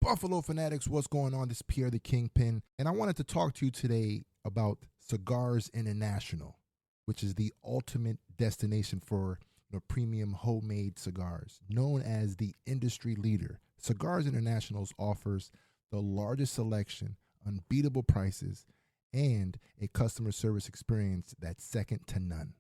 Buffalo Fanatics, what's going on? This is Pierre the Kingpin, and I wanted to talk to you today about Cigars International, which is the ultimate destination for premium homemade cigars. Known as the industry leader, Cigars International offers the largest selection, unbeatable prices, and a customer service experience that's second to none.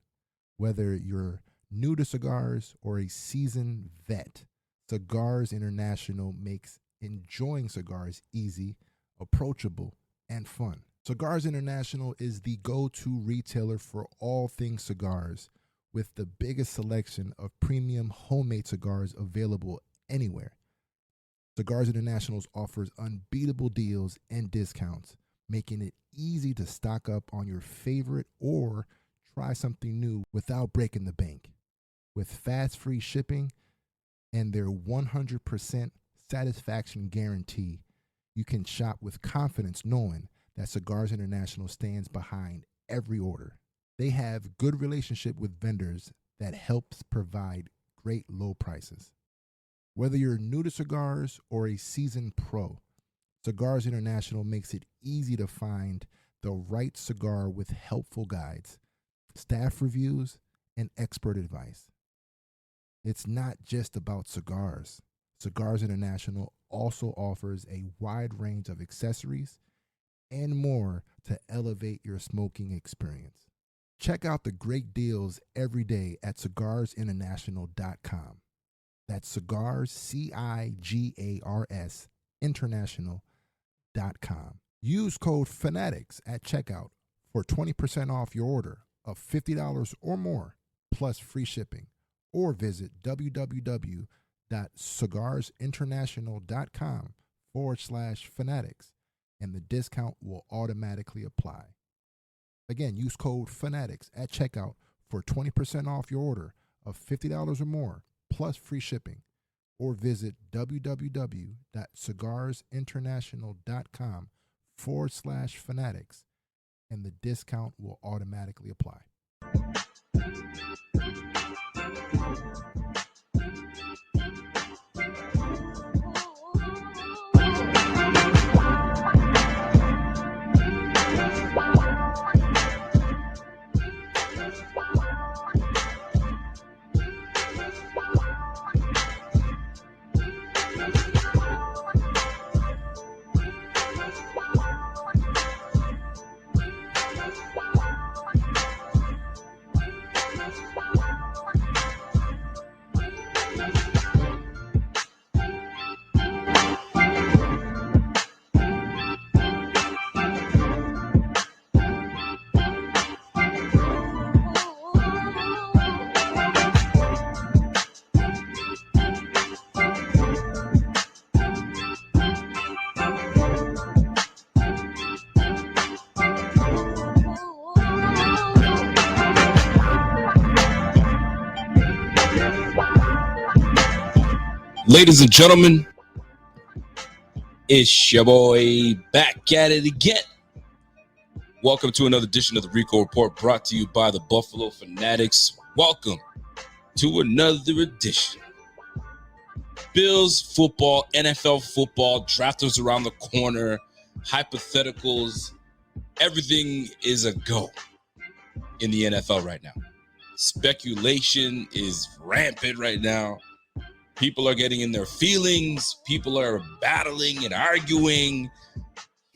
Whether you're new to cigars or a seasoned vet, Cigars International makes enjoying cigars easy, approachable, and fun. Cigars International is the go-to retailer for all things cigars, with the biggest selection of premium homemade cigars available anywhere. Cigars International offers unbeatable deals and discounts, making it easy to stock up on your favorite or try something new without breaking the bank. With fast free shipping and their 100% satisfaction guarantee, you can shop with confidence knowing that Cigars International stands behind every order. They have good relationship with vendors that helps provide great low prices. Whether you're new to cigars or a seasoned pro, Cigars International makes it easy to find the right cigar with helpful guides, staff reviews, and expert advice. It's not just about cigars. Cigars International also offers a wide range of accessories and more to elevate your smoking experience. Check out the great deals every day at cigarsinternational.com. That's cigars, CIGARS, international.com. Use code FANATICS at checkout for 20% off your order of $50 or more, plus free shipping. Or visit www.cigarsinternational.com/fanatics, and the discount will automatically apply. Again, use code FANATICS at checkout for 20% off your order of $50 or more, plus free shipping. Or visit www.cigarsinternational.com/fanatics, and the discount will automatically apply. Ladies and gentlemen, it's your boy back at it again. Welcome to another edition of the Rico Report, brought to you by the Buffalo Fanatics. Welcome to another edition. Bills football, NFL football, drafters around the corner, hypotheticals, everything is a go in the NFL right now. Speculation is rampant right now. People are getting in their feelings. People are battling and arguing.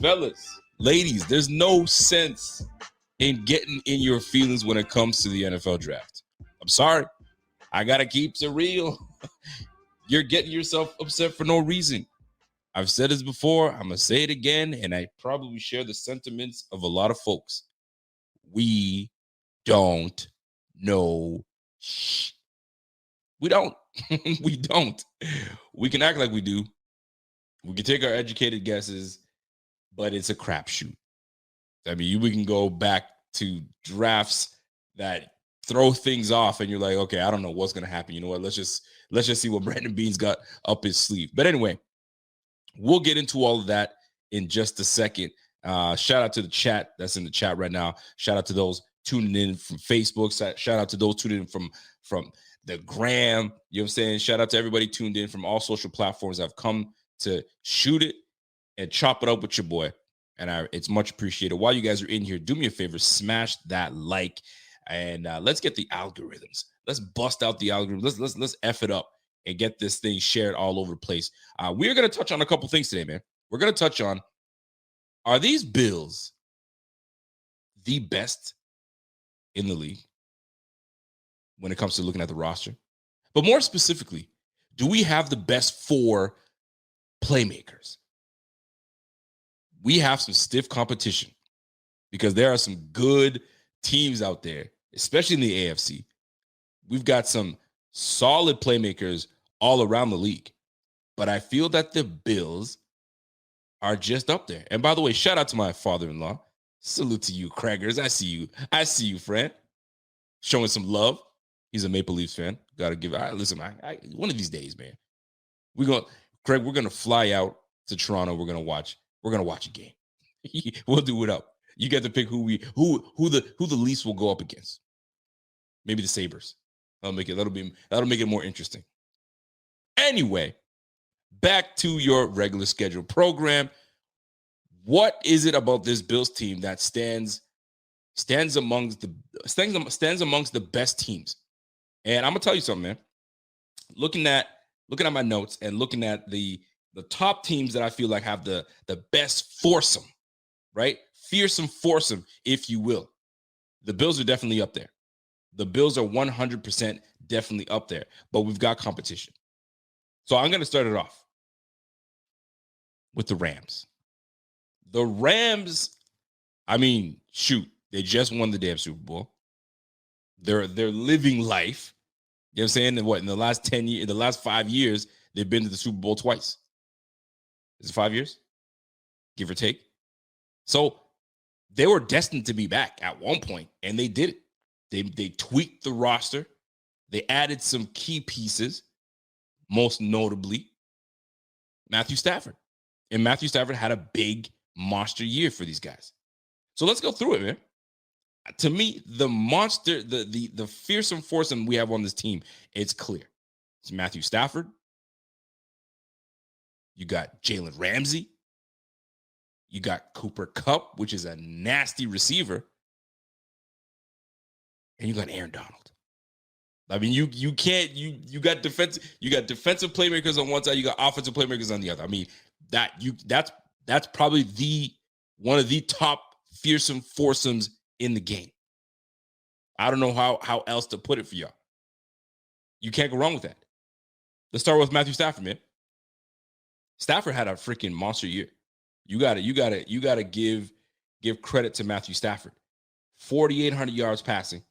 Fellas, ladies, there's no sense in getting in your feelings when it comes to the NFL draft. I'm sorry. I got to keep it real. You're getting yourself upset for no reason. I've said this before. I'm going to say it again, and I probably share the sentiments of a lot of folks. We don't know shit. We don't. We don't. We can act like we do. We can take our educated guesses, but it's a crapshoot. I mean, we can go back to drafts that throw things off, and you're like, okay, I don't know what's gonna happen. You know what? Let's just see what Brandon Beane's got up his sleeve. But anyway, we'll get into all of that in just a second. Shout out to the chat that's in the chat right now. Shout out to those tuning in from Facebook. Shout out to those tuning in from the gram. You know what I'm saying? Shout out to everybody tuned in from all social platforms that have come to shoot it and chop it up with your boy. And it's much appreciated. While you guys are in here, do me a favor, smash that like, and let's get the algorithms. Let's bust out the algorithm. Let's F it up and get this thing shared all over the place. We're going to touch on a couple things today, man. We're going to touch on, are these Bills the best in the league when it comes to looking at the roster? But more specifically, do we have the best 4 playmakers? We have some stiff competition because there are some good teams out there, especially in the AFC. We've got some solid playmakers all around the league. But I feel that the Bills are just up there. And by the way, shout out to my father-in-law. Salute to you, Craigers. I see you. I see you, friend. Showing some love. He's a Maple Leafs fan. Got to give it. Listen, one of these days, man. Craig, we're going to fly out to Toronto. We're going to watch a game. We'll do it up. You get to pick who the Leafs will go up against. Maybe the Sabres. That'll make it more interesting. Anyway, back to your regular schedule program. What is it about this Bills team that stands amongst the best teams? And I'm gonna tell you something, man. Looking at my notes and looking at the top teams that I feel like have the best foursome, right? Fearsome foursome, if you will. The Bills are definitely up there. The Bills are 100% definitely up there, but we've got competition. So I'm going to start it off with the Rams. The Rams, I mean, shoot, they just won the damn Super Bowl. They're living life. You know what I'm saying? And in the last 10 years, in the last 5 years, they've been to the Super Bowl twice. Is it 5 years? Give or take. So they were destined to be back at one point, and they did it. They tweaked the roster. They added some key pieces, most notably Matthew Stafford. And Matthew Stafford had a big monster year for these guys. So let's go through it, man. To me, the monster, the fearsome foursome we have on this team, it's clear. It's Matthew Stafford. You got Jalen Ramsey. You got Cooper Kupp, which is a nasty receiver. And you got Aaron Donald. I mean, you got defensive playmakers on one side, you got offensive playmakers on the other. I mean, that's probably one of the top fearsome foursomes in the game. I don't know how else to put it for y'all. You can't go wrong with that. Let's start with Matthew Stafford, man. Stafford had a freaking monster year. You gotta give credit to Matthew Stafford. 4,800 yards passing.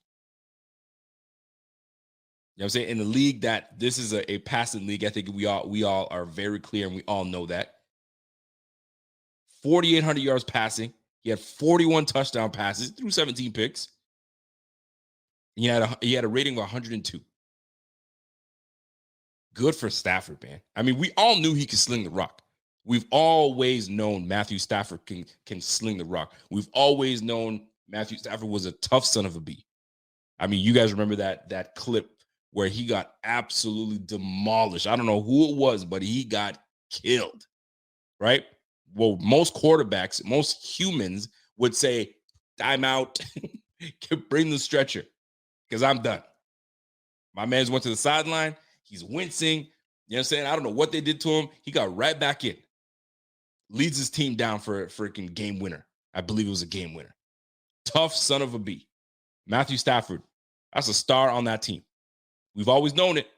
You know what I'm saying? In the league that this is a passing league, I think we all are very clear and we all know that. 4,800 yards passing. He had 41 touchdown passes, threw 17 picks. He had a rating of 102. Good for Stafford, man. I mean, we all knew he could sling the rock. We've always known Matthew Stafford can sling the rock. We've always known Matthew Stafford was a tough son of a bee. I mean, you guys remember that clip where he got absolutely demolished. I don't know who it was, but he got killed, right? Well, most quarterbacks, most humans would say, time out, bring the stretcher because I'm done. My man's went to the sideline. He's wincing. You know what I'm saying? I don't know what they did to him. He got right back in. Leads his team down for a freaking game winner. I believe it was a game winner. Tough son of a bee. Matthew Stafford, that's a star on that team. We've always known it,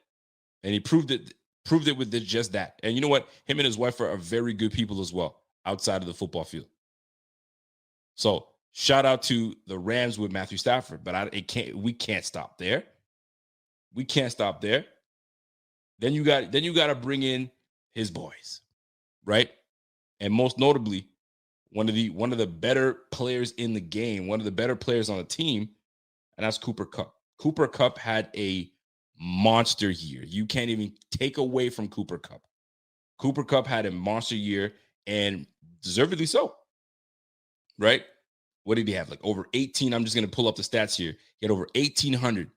and he proved it with just that. And you know what? Him and his wife are very good people as well outside of the football field. So shout out to the Rams with Matthew Stafford, but we can't stop there. We can't stop there. Then you got to bring in his boys, right? And most notably, one of the better players in the game, one of the better players on the team, and that's Cooper Kupp. Cooper Kupp had a monster year. You can't even take away from Cooper Kupp. Cooper Kupp had a monster year, and deservedly so, right? What did he have? Like over 18. I'm just going to pull up the stats here. He had over 1,800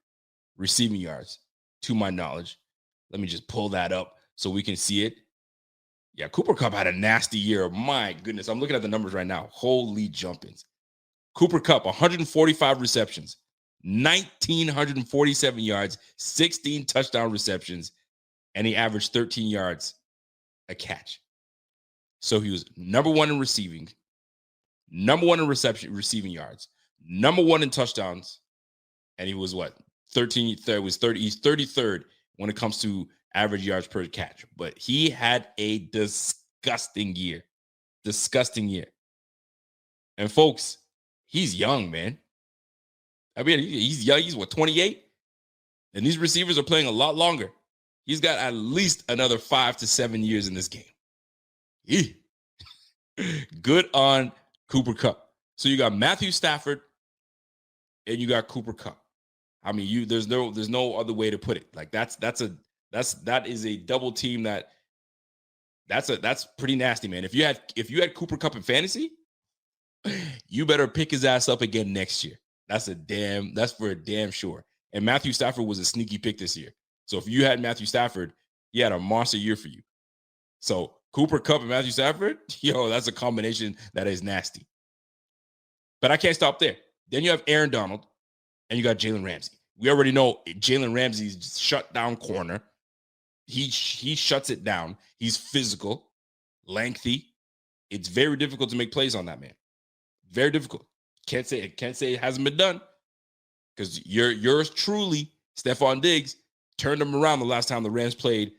receiving yards, to my knowledge. Let me just pull that up so we can see it. Yeah, Cooper Kupp had a nasty year. My goodness. I'm looking at the numbers right now. Holy jumpings. Cooper Kupp, 145 receptions, 1,947 yards, 16 touchdown receptions, and he averaged 13 yards a catch. So he was number one in receiving, number one in receiving yards, number one in touchdowns, and he was what? 13th, he's 33rd when it comes to average yards per catch. But he had a disgusting year. Disgusting year. And folks, he's young, man. I mean, he's young. He's what, 28? And these receivers are playing a lot longer. He's got at least another 5 to 7 years in this game. Good on Cooper Kupp. So you got Matthew Stafford and you got Cooper Kupp. I mean, there's no other way to put it. Like that is a double team that's pretty nasty, man. If you had Cooper Kupp in fantasy, you better pick his ass up again next year. That's for a damn sure. And Matthew Stafford was a sneaky pick this year. So if you had Matthew Stafford, he had a monster year for you. So Cooper Kupp and Matthew Stafford, that's a combination that is nasty. But I can't stop there. Then you have Aaron Donald and you got Jalen Ramsey. We already know Jalen Ramsey's shut down corner. He shuts it down. He's physical, lengthy. It's very difficult to make plays on that man. Very difficult. Can't say it hasn't been done because yours truly, Stephon Diggs, turned them around the last time the Rams played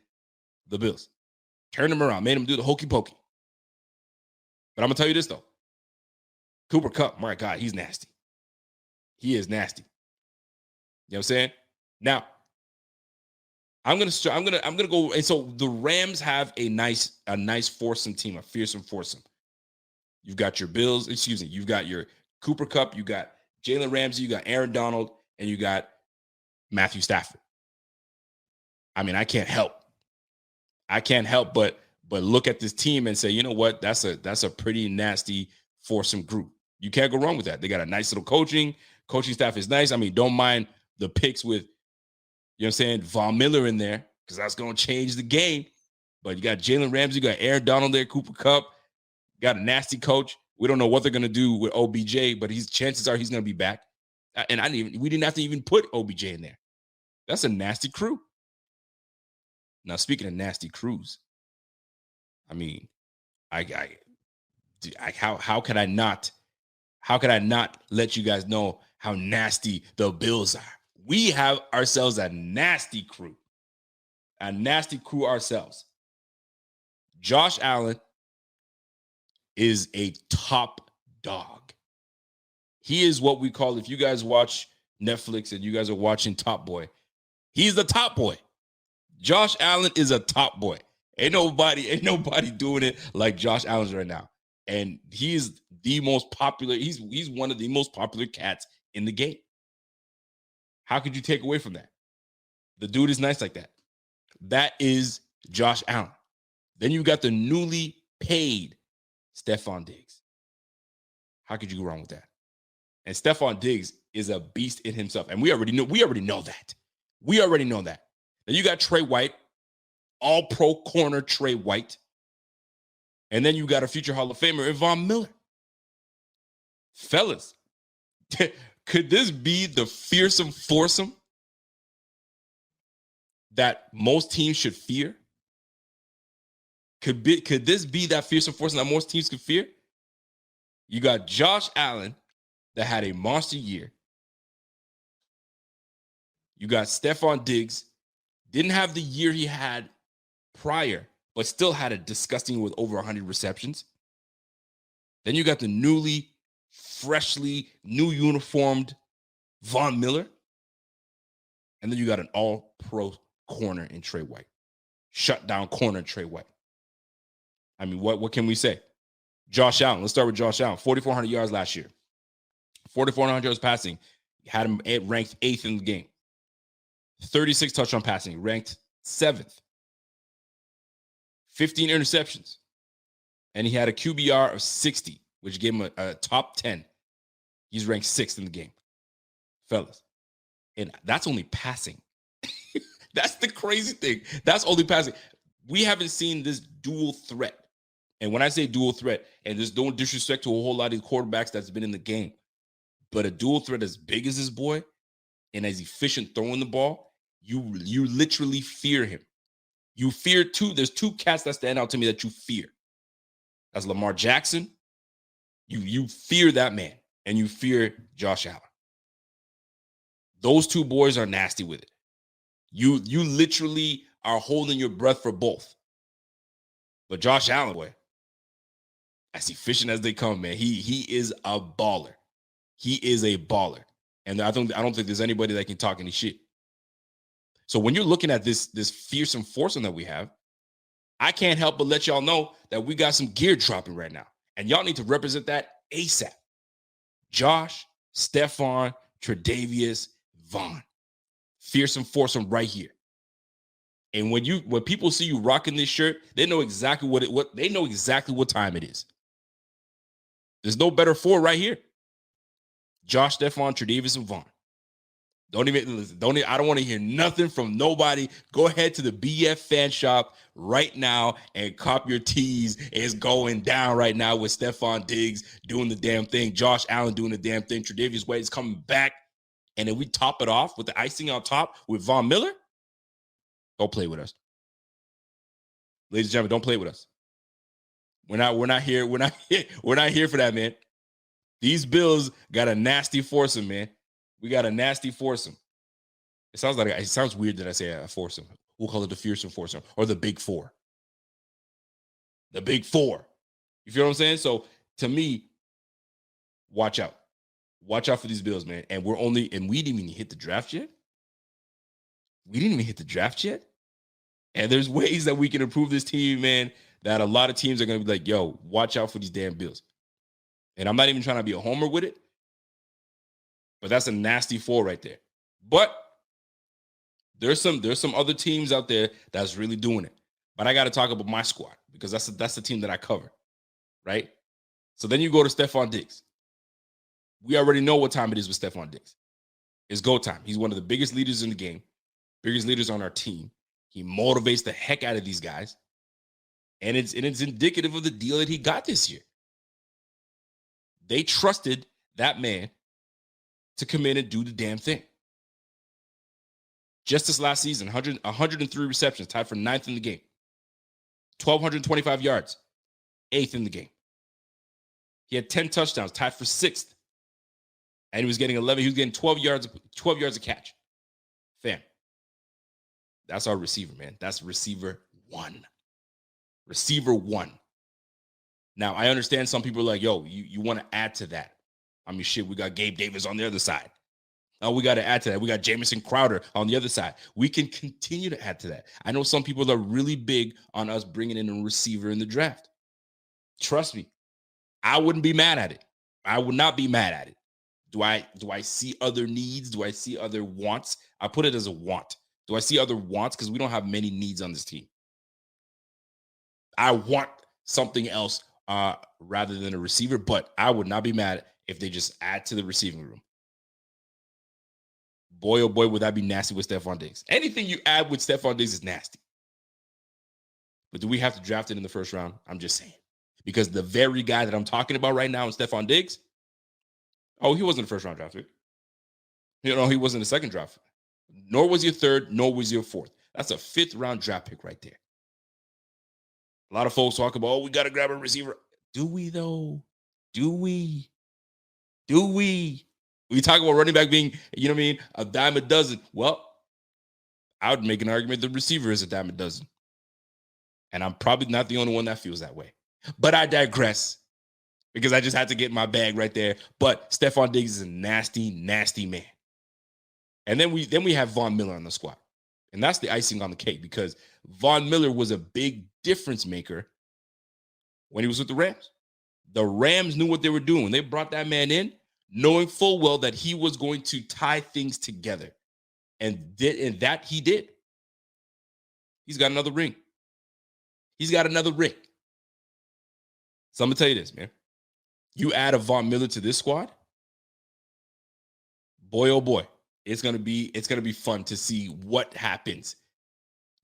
the Bills. Turned them around, made them do the hokey pokey. But I'm gonna tell you this though, Cooper Kupp, my God, he's nasty. He is nasty. You know what I'm saying? Now, I'm gonna go. And so the Rams have a nice foursome team, a fearsome foursome. You've got your Bills, you've got your Cooper Kupp, you got Jalen Ramsey, you got Aaron Donald, and you got Matthew Stafford. I mean, I can't help but look at this team and say, you know what? That's a pretty nasty foursome group. You can't go wrong with that. They got a nice little coaching staff is nice. I mean, don't mind the picks with, you know what I'm saying, Von Miller in there, because that's going to change the game. But you got Jalen Ramsey, you got Aaron Donald there, Cooper Kupp, got a nasty coach. We don't know what they're going to do with OBJ, but chances are he's going to be back. And we didn't have to even put OBJ in there. That's a nasty crew. Now, speaking of nasty crews, I mean, how could I not let you guys know how nasty the Bills are? We have ourselves a nasty crew ourselves. Josh Allen is a top dog. He is what we call, if you guys watch Netflix and you guys are watching Top Boy, he's the top boy. Josh Allen is a top boy. Ain't nobody doing it like Josh Allen's right now. And he is the most popular. He's one of the most popular cats in the game. How could you take away from that? The dude is nice like that. That is Josh Allen. Then you got the newly paid Stephon Diggs. How could you go wrong with that? And Stephon Diggs is a beast in himself. And we already know that. We already know that. Then you got Trey White, all-pro corner Trey White. And then you got a future Hall of Famer, Von Miller. Fellas, could this be the fearsome foursome that most teams should fear? Could this be that fearsome foursome that most teams could fear? You got Josh Allen that had a monster year. You got Stephon Diggs, didn't have the year he had prior, but still had a disgusting with over 100 receptions. Then you got the freshly new uniformed Von Miller. And then you got an all-pro corner in Trey White. Shut down corner Trey White. I mean, what can we say? Josh Allen. Let's start with Josh Allen. 4,400 yards last year. 4,400 yards passing. Had him ranked 8th in the game. 36 touchdown passing. Ranked 7th. 15 interceptions. And he had a QBR of 60, which gave him a top 10. He's ranked 6th in the game. Fellas. And that's only passing. That's the crazy thing. That's only passing. We haven't seen this dual threat. And when I say dual threat, and there's no disrespect to a whole lot of quarterbacks that's been in the game, but a dual threat as big as this boy and as efficient throwing the ball, you literally fear him. You fear two. There's two cats that stand out to me that you fear. That's Lamar Jackson. You fear that man, and you fear Josh Allen. Those two boys are nasty with it. You literally are holding your breath for both. But Josh Allen, boy, as efficient as they come, man, he is a baller. He is a baller, and I don't think there's anybody that can talk any shit. So when you're looking at this fearsome foursome that we have, I can't help but let y'all know that we got some gear dropping right now, and y'all need to represent that ASAP. Josh, Stephon, Tre'Davious, Vaughn, fearsome foursome right here. And when people see you rocking this shirt, they know exactly what time it is. There's no better four right here. Josh, Stephon, Tre'Davious, and Vaughn. I don't want to hear nothing from nobody. Go ahead to the BF fan shop right now and cop your tees. It's going down right now with Stephon Diggs doing the damn thing, Josh Allen doing the damn thing, Tre'Davious White is coming back, and then we top it off with the icing on top with Von Miller. Don't play with us, ladies and gentlemen. Don't play with us. We're not here. We're not here for that, man. These Bills got a nasty foursome, man. We got a nasty foursome. It sounds weird that I say a foursome. We'll call it the fearsome foursome or the big four. The big four. You feel what I'm saying? So to me, watch out. Watch out for these Bills, man. And we didn't even hit the draft yet. And there's ways that we can improve this team, man, that a lot of teams are going to be like, yo, watch out for these damn Bills. And I'm not even trying to be a homer with it, but that's a nasty four right there. But there's some other teams out there that's really doing it. But I got to talk about my squad because that's the team that I cover, right? So then you go to Stephon Diggs. We already know what time it is with Stephon Diggs. It's go time. He's one of the biggest leaders in the game, biggest leaders on our team. He motivates the heck out of these guys. And it's indicative of the deal that he got this year. They trusted that man to come in and do the damn thing. Just this last season, 103 receptions, tied for 9th in the game. 1,225 yards, 8th in the game. He had 10 touchdowns, tied for 6th. And he was getting 11. He was getting 12 yards a catch. Fam. That's our receiver, man. That's receiver one. Receiver one. Now, I understand some people are like, yo, you want to add to that. I mean, shit, we got Gabe Davis on the other side. Now we got to add to that. We got Jamison Crowder on the other side. We can continue to add to that. I know some people are really big on us bringing in a receiver in the draft. Trust me, I wouldn't be mad at it. I would not be mad at it. Do I see other needs? Do I see other wants? I put it as a want. Do I see other wants? Because we don't have many needs on this team. I want something else rather than a receiver, but I would not be mad if they just add to the receiving room. Boy, oh boy, would that be nasty with Stephon Diggs. Anything you add with Stephon Diggs is nasty. But do we have to draft it in the first round? I'm just saying. Because the very guy that I'm talking about right now is Stephon Diggs. Oh, he wasn't a first-round draft pick. He wasn't a second draft. Nor was he a third, nor was he a fourth. That's a 5th-round draft pick right there. A lot of folks talk about, oh, we got to grab a receiver. Do we, though? Do we? We talk about running back being, a dime a dozen. Well, I would make an argument the receiver is a dime a dozen. And I'm probably not the only one that feels that way. But I digress because I just had to get my bag right there. But Stephon Diggs is a nasty, nasty man. And then we have Von Miller on the squad. And that's the icing on the cake because Von Miller was a big difference maker when he was with the Rams. The Rams knew what they were doing. They brought that man in, knowing full well that he was going to tie things together. And that he did. He's got another ring. So I'm going to tell you this, man. You add a Von Miller to this squad, boy, oh boy, it's going to be fun to see what happens.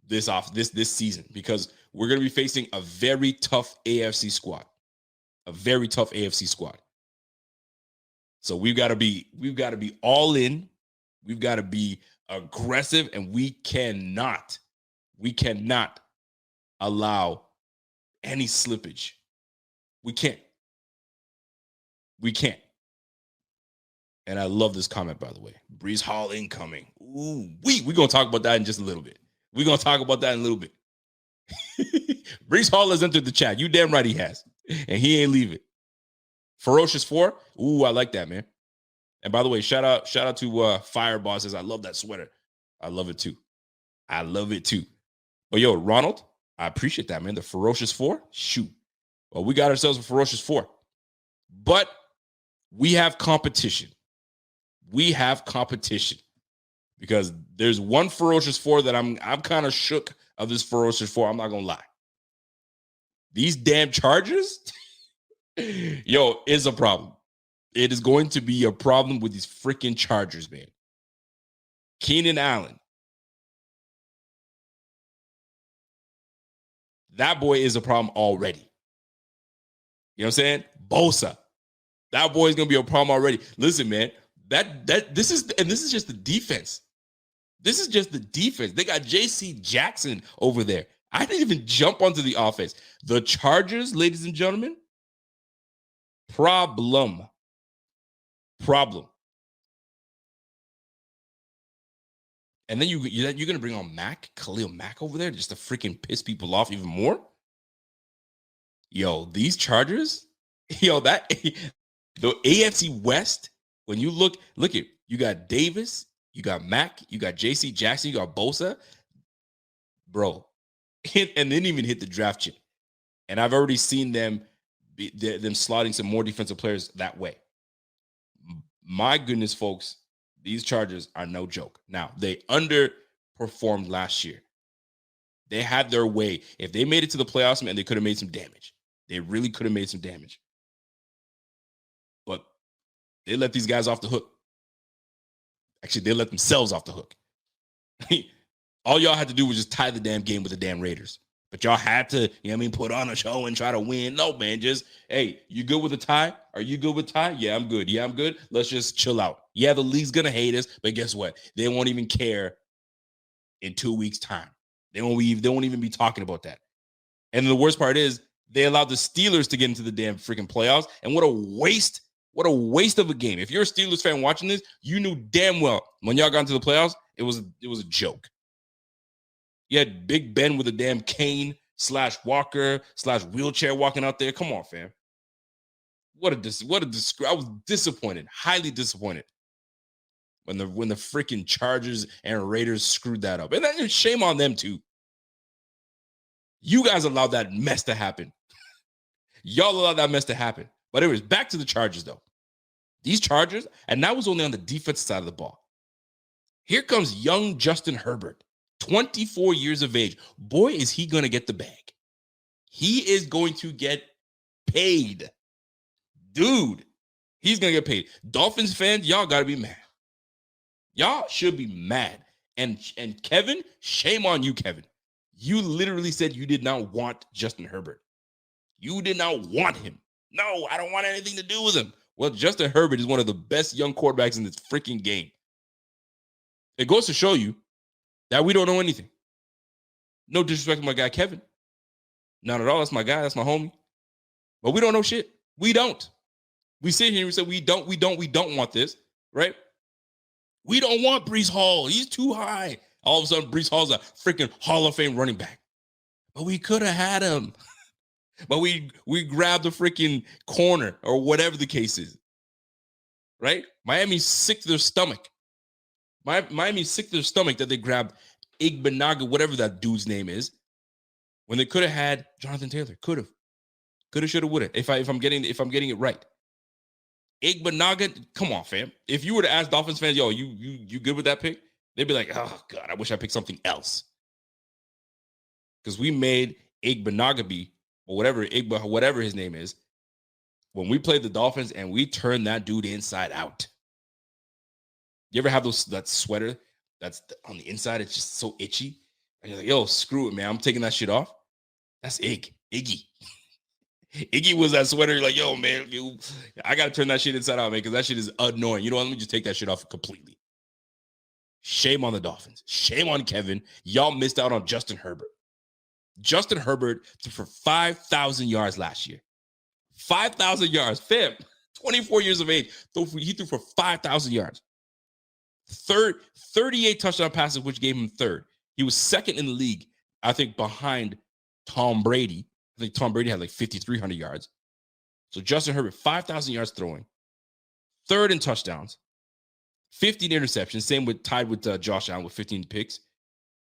this season, because we're going to be facing a very tough AFC squad. A very tough AFC squad. So we've got to be all in. We've got to be aggressive, and we cannot allow any slippage. We can't. And I love this comment, by the way. Brees Hall incoming. Ooh, we're going to talk about that in just a little bit. Brees Hall has entered the chat. You damn right he has. And he ain't leaving. Ferocious 4. Ooh, I like that, man. And by the way, shout out to Fire Bosses. I love that sweater. I love it too. But yo, Ronald, I appreciate that, man. The Ferocious 4. Shoot. Well, we got ourselves a Ferocious 4. But we have competition. Because there's one Ferocious 4 that I'm kind of shook of this Ferocious 4. I'm not gonna lie. These damn Chargers, yo, is a problem. It is going to be a problem with these freaking Chargers, man. Keenan Allen. That boy is a problem already. You know what I'm saying? Bosa. That boy is going to be a problem already. Listen, man, this is just the defense. This is just the defense. They got J.C. Jackson over there. I didn't even jump onto the offense. The Chargers, ladies and gentlemen, problem. And then you're going to bring on Khalil Mack over there just to freaking piss people off even more? Yo, these Chargers, the AFC West, when you look at, you got Davis, you got Mack, you got J.C. Jackson, you got Bosa. Bro, and didn't even hit the draft chip. And I've already seen them slotting some more defensive players that way. My goodness, folks, these Chargers are no joke. Now, they underperformed last year. They had their way. If they made it to the playoffs, man, they could have made some damage. They really could have made some damage. But they let these guys off the hook. Actually, they let themselves off the hook. All y'all had to do was just tie the damn game with the damn Raiders. But y'all had to, put on a show and try to win. No, man, just, hey, you good with a tie? Are you good with tie? Yeah, I'm good. Yeah, I'm good. Let's just chill out. Yeah, the league's going to hate us, but guess what? They won't even care in 2 weeks' time. They won't even be talking about that. And the worst part is they allowed the Steelers to get into the damn freaking playoffs. And what a waste of a game. If you're a Steelers fan watching this, you knew damn well when y'all got into the playoffs, it was a joke. You had Big Ben with a damn cane /walker /wheelchair walking out there. Come on, fam. I was disappointed, highly disappointed when the freaking Chargers and Raiders screwed that up. And then shame on them too. You guys allowed that mess to happen. Y'all allowed that mess to happen. But anyways, back to the Chargers though. These Chargers, and that was only on the defensive side of the ball. Here comes young Justin Herbert. 24 years of age. Boy, is he going to get the bag. He is going to get paid. Dude, he's going to get paid. Dolphins fans, y'all got to be mad. Y'all should be mad. And Kevin, shame on you, Kevin. You literally said you did not want Justin Herbert. You did not want him. No, I don't want anything to do with him. Well, Justin Herbert is one of the best young quarterbacks in this freaking game. It goes to show you that we don't know anything. No disrespect to my guy, Kevin. Not at all. That's my guy. That's my homie. But we don't know shit. We don't. We sit here and we say, we don't want this, right? We don't want Brees Hall. He's too high. All of a sudden, Brees Hall's a freaking Hall of Fame running back. But we could have had him. But we grabbed the freaking corner or whatever the case is, right? Miami's sick to their stomach. Miami's sick to their stomach that they grabbed Igbenaga, whatever that dude's name is, when they could have had Jonathan Taylor. Could have, should have, would have. If I'm getting it right. Igbenaga, come on, fam. If you were to ask Dolphins fans, yo, you good with that pick? They'd be like, oh God, I wish I picked something else. Because we made Igbenaga or whatever his name is, when we played the Dolphins and we turned that dude inside out. You ever have that sweater that's on the inside? It's just so itchy. And you're like, yo, screw it, man. I'm taking that shit off. That's Iggy. Iggy was that sweater. You're like, yo, man, I got to turn that shit inside out, man, because that shit is annoying. You know what? Let me just take that shit off completely. Shame on the Dolphins. Shame on Kevin. Y'all missed out on Justin Herbert. Justin Herbert threw for 5,000 yards last year. 5,000 yards. Fam, 24 years of age. He threw for 5,000 yards. 38 touchdown passes, which gave him third. He was second in the league, I think, behind Tom Brady. I think Tom Brady had like 5,300 yards. So Justin Herbert, 5,000 yards throwing. Third in touchdowns. 15 interceptions. Same with tied with Josh Allen with 15 picks.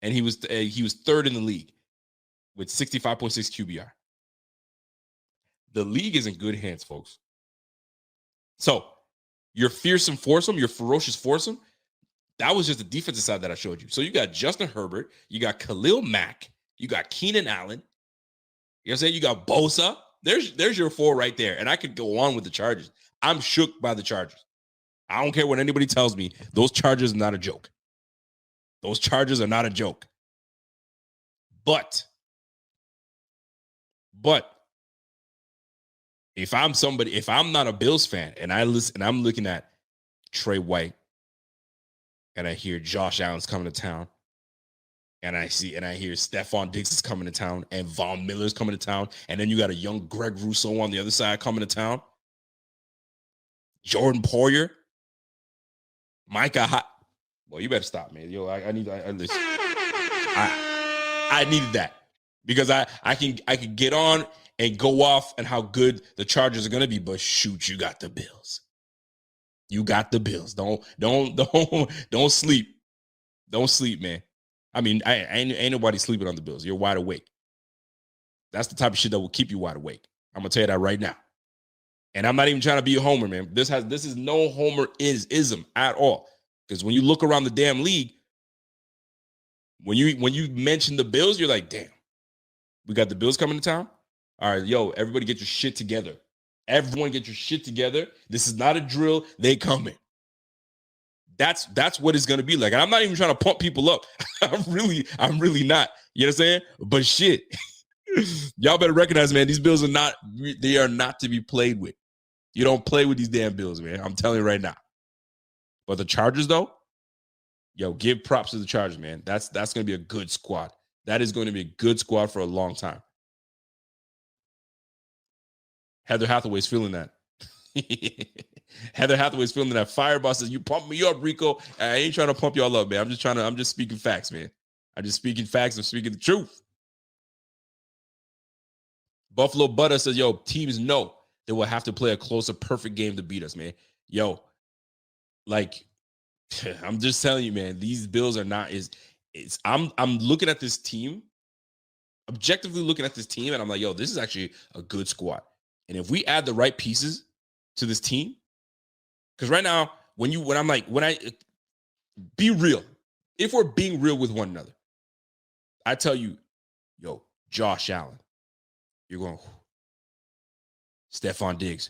And he was third in the league with 65.6 QBR. The league is in good hands, folks. So your fearsome foursome, your ferocious foursome, that was just the defensive side that I showed you. So you got Justin Herbert, you got Khalil Mack, you got Keenan Allen, you know what I'm saying? You got Bosa. There's your four right there. And I could go on with the Chargers. I'm shook by the Chargers. I don't care what anybody tells me. Those Chargers are not a joke. Those Chargers are not a joke. But if I'm not a Bills fan and I'm looking at Trey White and I hear Josh Allen's coming to town and I hear Stephon Diggs is coming to town and Von Miller's coming to town, and then you got a young Greg Rousseau on the other side coming to town, Jordan Poyer, Micah Hot. Well, you better stop, man. Yo, I needed that because I can get on and go off and how good the Chargers are gonna be, but shoot, you got the Bills. You got the Bills. Don't sleep. Don't sleep, man. I mean, ain't nobody sleeping on the Bills. You're wide awake. That's the type of shit that will keep you wide awake. I'm gonna tell you that right now. And I'm not even trying to be a homer, man. This is no homer-ism at all. Because when you look around the damn league, when you mention the Bills, you're like, damn, we got the Bills coming to town. All right, yo, everybody get your shit together. Everyone get your shit together. This is not a drill. They coming. That's what it's gonna be like. And I'm not even trying to pump people up. I'm really not. You know what I'm saying? But shit, y'all better recognize, man, these Bills are not to be played with. You don't play with these damn Bills, man. I'm telling you right now. But the Chargers, though, yo, give props to the Chargers, man. That's gonna be a good squad. That is going to be a good squad for a long time. Heather Hathaway's feeling that. Heather Hathaway's feeling that. Fireball says, you pump me up, Rico. I ain't trying to pump y'all up, man. I'm just speaking facts, man. I'm just speaking facts. I'm speaking the truth. Buffalo Butter says, yo, teams know they will have to play a closer, perfect game to beat us, man. Yo, like, I'm just telling you, man, these Bills are not I'm looking at this team, objectively looking at this team, and I'm like, yo, this is actually a good squad. And if we add the right pieces to this team, because right now, be real. If we're being real with one another, I tell you, yo, Josh Allen, you're going, Stephon Diggs.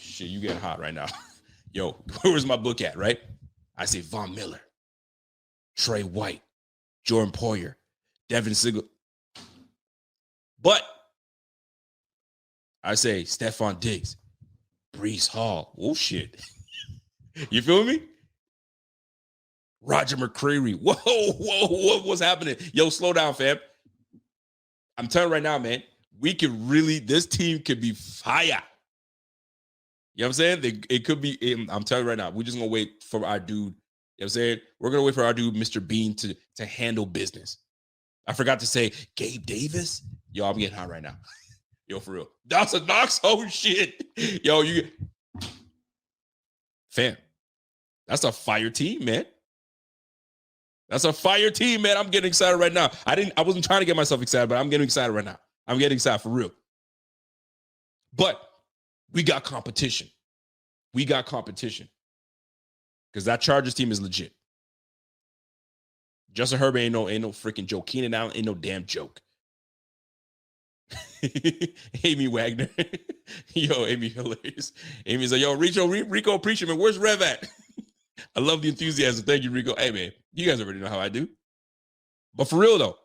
Shit, you getting hot right now. Yo, where's my book at, right? I say Von Miller, Trey White, Jordan Poyer, Devin Sigel. But I say Stephon Diggs, Breece Hall. Oh, shit. You feel me? Roger McCreary. Whoa, what's happening? Yo, slow down, fam. I'm telling you right now, man, this team could be fire. You know what I'm saying? It could be, I'm telling you right now, we're just going to wait for our dude. You know what I'm saying? We're going to wait for our dude, Mr. Bean, to handle business. I forgot to say, Gabe Davis. Yo, I'm getting hot right now. Yo, for real. Dawson Knox. Oh, shit. Yo, fam, that's a fire team, man. That's a fire team, man. I'm getting excited right now. I wasn't trying to get myself excited, but I'm getting excited right now. I'm getting excited for real. But we got competition. Because that Chargers team is legit. Justin Herbert ain't no freaking joke. Keenan Allen ain't no damn joke. Amy Wagner. Yo, Amy hilarious. Amy's like, yo, Rico preaching, man. Where's Rev at? I love the enthusiasm. Thank you, Rico. Hey, man, you guys already know how I do. But for real though,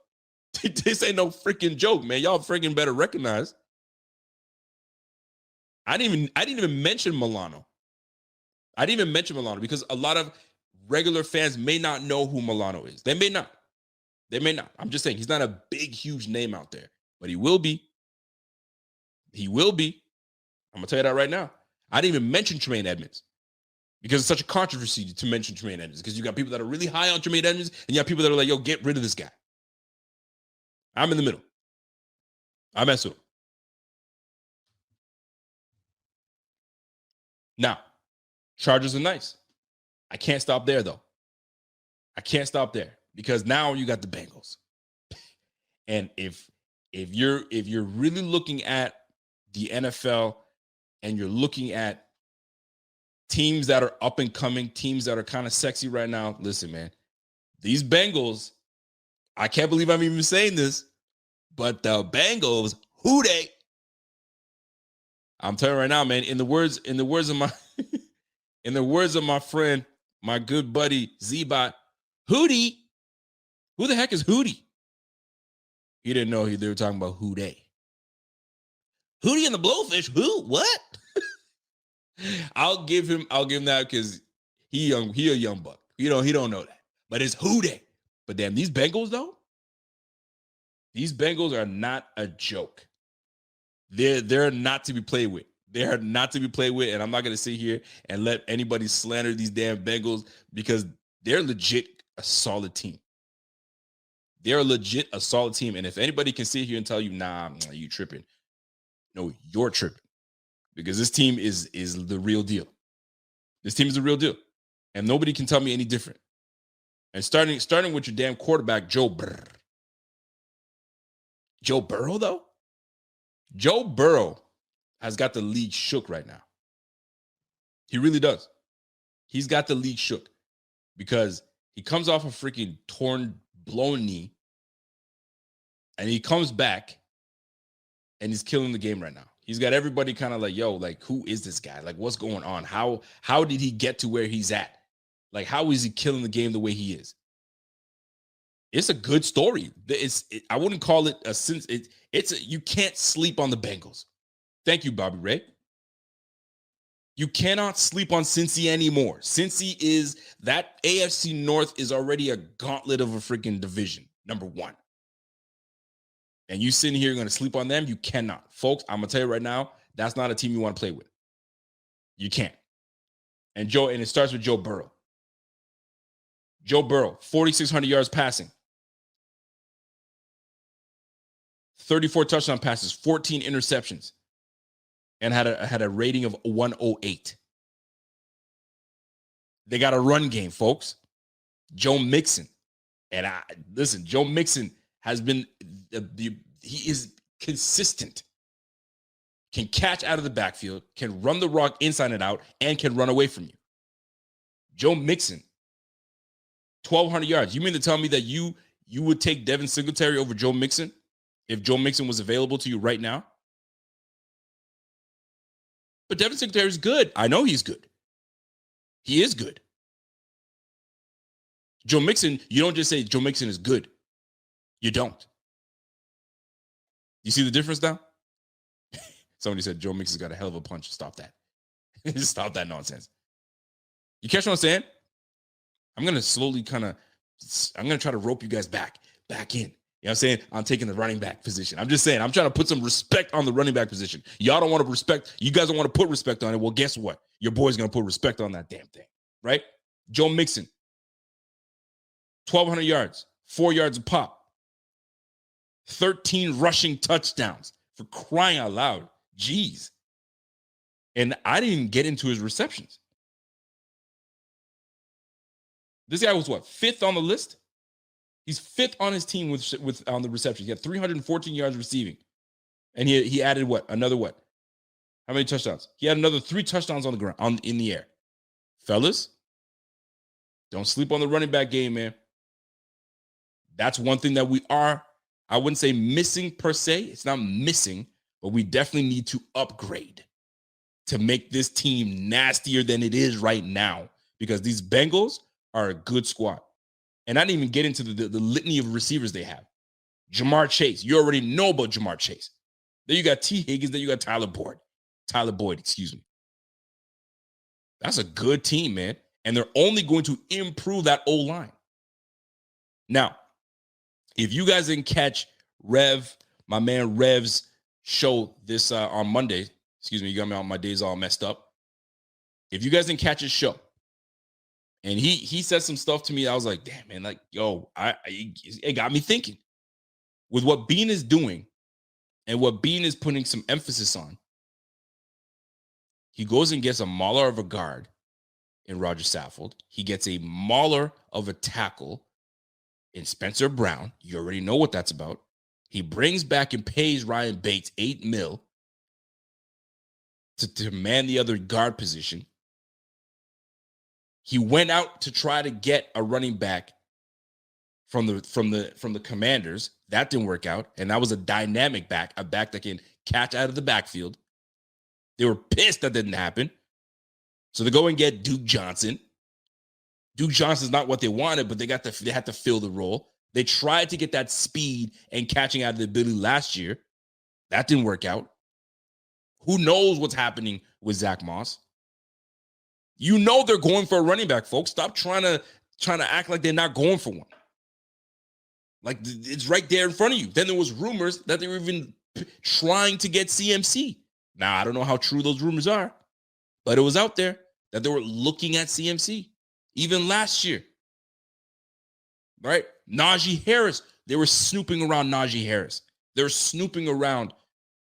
this ain't no freaking joke, man. Y'all freaking better recognize. I didn't even mention Milano. I didn't even mention Milano because a lot of regular fans may not know who Milano is. They may not. I'm just saying he's not a big, huge name out there, but he will be. He will be. I'm gonna tell you that right now. I didn't even mention Tremaine Edmonds because it's such a controversy to mention Tremaine Edmonds because you got people that are really high on Tremaine Edmonds and you have people that are like, yo, get rid of this guy. I'm in the middle. I mess with him. Now, Chargers are nice. I can't stop there though. I can't stop there because now you got the Bengals. And if you're really looking at the NFL and you're looking at teams that are up and coming, teams that are kind of sexy right now, listen, man, these Bengals, I can't believe I'm even saying this, but the Bengals, who they? I'm telling you right now, man, in the words of my in the words of my friend, my good buddy Z-Bot, Hootie. Who the heck is Hootie? He didn't know they were talking about who they. Hootie and the Blowfish. Who? What? I'll give him that because he a young buck. He don't know that. But it's who they. But damn, these Bengals though. These Bengals are not a joke. They're not to be played with. They are not to be played with, and I'm not going to sit here and let anybody slander these damn Bengals because they're legit a solid team. They're legit a solid team, and if anybody can sit here and tell you, nah, you tripping. No, you're tripping because this team is the real deal. This team is the real deal, and nobody can tell me any different. And starting with your damn quarterback, Joe Burrow. Joe Burrow, though? Joe Burrow has got the league shook right now. He really does. He's got the league shook because he comes off a freaking blown knee, and he comes back, and he's killing the game right now. He's got everybody kind of like, yo, like, who is this guy? Like, what's going on? How did he get to where he's at? Like, how is he killing the game the way he is? It's a good story. I wouldn't call it a sense. You can't sleep on the Bengals. Thank you, Bobby Ray. You cannot sleep on Cincy anymore. Cincy is that AFC North is already a gauntlet of a freaking division, number one. And you sitting here going to sleep on them? You cannot. Folks, I'm going to tell you right now, that's not a team you want to play with. You can't. And it starts with Joe Burrow. Joe Burrow, 4,600 yards passing. 34 touchdown passes, 14 interceptions, and had a rating of 108. They got a run game, folks. Joe Mixon. And Joe Mixon has been he is consistent. Can catch out of the backfield, can run the rock inside and out, and can run away from you. Joe Mixon, 1,200 yards. You mean to tell me that you would take Devin Singletary over Joe Mixon if Joe Mixon was available to you right now? But Devin Singletary is good. I know he's good. He is good. Joe Mixon, you don't just say Joe Mixon is good. You don't. You see the difference now? Somebody said Joe Mixon's got a hell of a punch. Stop that. Stop that nonsense. You catch what I'm saying? I'm going to slowly I'm going to try to rope you guys back in. You know what I'm saying? I'm taking the running back position. I'm just saying, I'm trying to put some respect on the running back position. Y'all don't want to respect. You guys don't want to put respect on it. Well, guess what? Your boy's going to put respect on that damn thing, right? Joe Mixon, 1,200 yards, 4 yards a pop, 13 rushing touchdowns, for crying out loud. Jeez. And I didn't even get into his receptions. This guy was what? 5th on the list? He's 5th on his team with on the receptions. He had 314 yards receiving. And he added what? Another what? How many touchdowns? He had another 3 touchdowns on the ground, in the air. Fellas, don't sleep on the running back game, man. That's one thing that we are, I wouldn't say missing per se. It's not missing, but we definitely need to upgrade to make this team nastier than it is right now because these Bengals are a good squad. And I didn't even get into the litany of receivers they have. Jamar Chase. You already know about Jamar Chase. Then you got T. Higgins. Then you got Tyler Boyd, excuse me. That's a good team, man. And they're only going to improve that O-line. Now, if you guys didn't catch my man Rev's show this on Monday, excuse me, you got me on my days all messed up. If you guys didn't catch his show, and he said some stuff to me, I was like, damn, man, like, yo, it got me thinking. With what Bean is doing and what Bean is putting some emphasis on, he goes and gets a mauler of a guard in Roger Saffold. He gets a mauler of a tackle in Spencer Brown. You already know what that's about. He brings back and pays Ryan Bates $8 million to man the other guard position. He went out to try to get a running back from the Commanders. That didn't work out, and that was a dynamic back, a back that can catch out of the backfield. They were pissed that didn't happen, so they go and get Duke Johnson. Duke Johnson's not what they wanted, but they had to fill the role. They tried to get that speed and catching out of the ability last year. That didn't work out. Who knows what's happening with Zach Moss? You know they're going for a running back, folks. Stop trying to act like they're not going for one. Like, it's right there in front of you. Then there was rumors that they were even trying to get CMC. Now, I don't know how true those rumors are, but it was out there that they were looking at CMC. Even last year, right? Najee Harris, they were snooping around Najee Harris. They were snooping around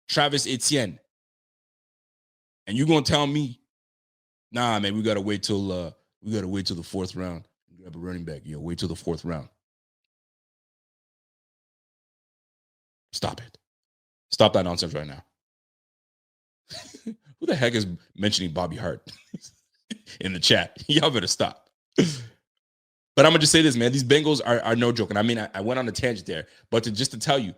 Travis Etienne. And you're going to tell me, nah, man, we got to wait till the fourth round. Grab a running back. Wait till the fourth round. Stop it. Stop that nonsense right now. Who the heck is mentioning Bobby Hart in the chat? Y'all better stop. But I'm going to just say this, man. These Bengals are no joke. And I mean, I went on a tangent there. But just to tell you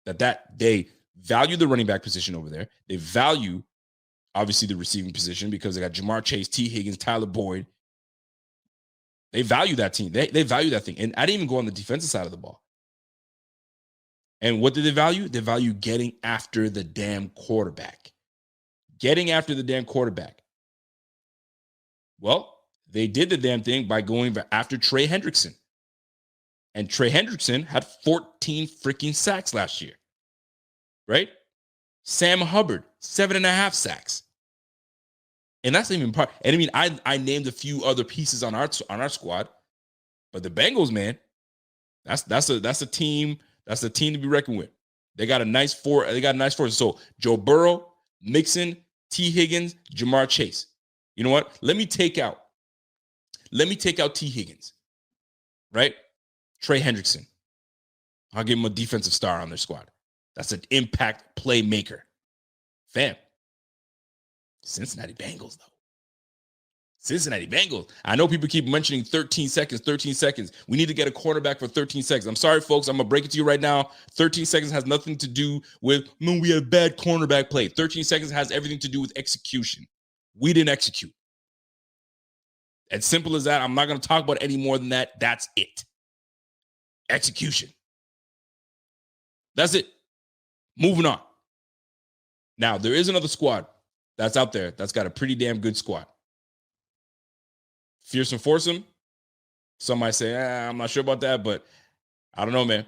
that they value the running back position over there. They value, obviously, the receiving position because they got Jamar Chase, T. Higgins, Tyler Boyd. They value that team. They value that thing. And I didn't even go on the defensive side of the ball. And what did they value? They value getting after the damn quarterback. Getting after the damn quarterback. Well, they did the damn thing by going after Trey Hendrickson. And Trey Hendrickson had 14 freaking sacks last year. Right? Sam Hubbard, 7.5 sacks. And that's not even part. And I mean, I named a few other pieces on our squad. But the Bengals, man, that's a team. That's a team to be reckoned with. They got a nice four. So Joe Burrow, Mixon, T. Higgins, Jamar Chase. You know what? Let me take out T. Higgins. Right? Trey Hendrickson. I'll give him a defensive star on their squad. That's an impact playmaker. Fam. Cincinnati Bengals, though. Cincinnati Bengals. I know people keep mentioning 13 seconds. We need to get a quarterback for 13 seconds. I'm sorry, folks. I'm going to break it to you right now. 13 seconds has nothing to do with, no, we had bad cornerback play. 13 seconds has everything to do with execution. We didn't execute. As simple as that. I'm not going to talk about any more than that. That's it. Execution. That's it. Moving on. Now, there is another squad that's out there that's got a pretty damn good squad. Fearsome Foursome. Some might say, I'm not sure about that, but I don't know, man.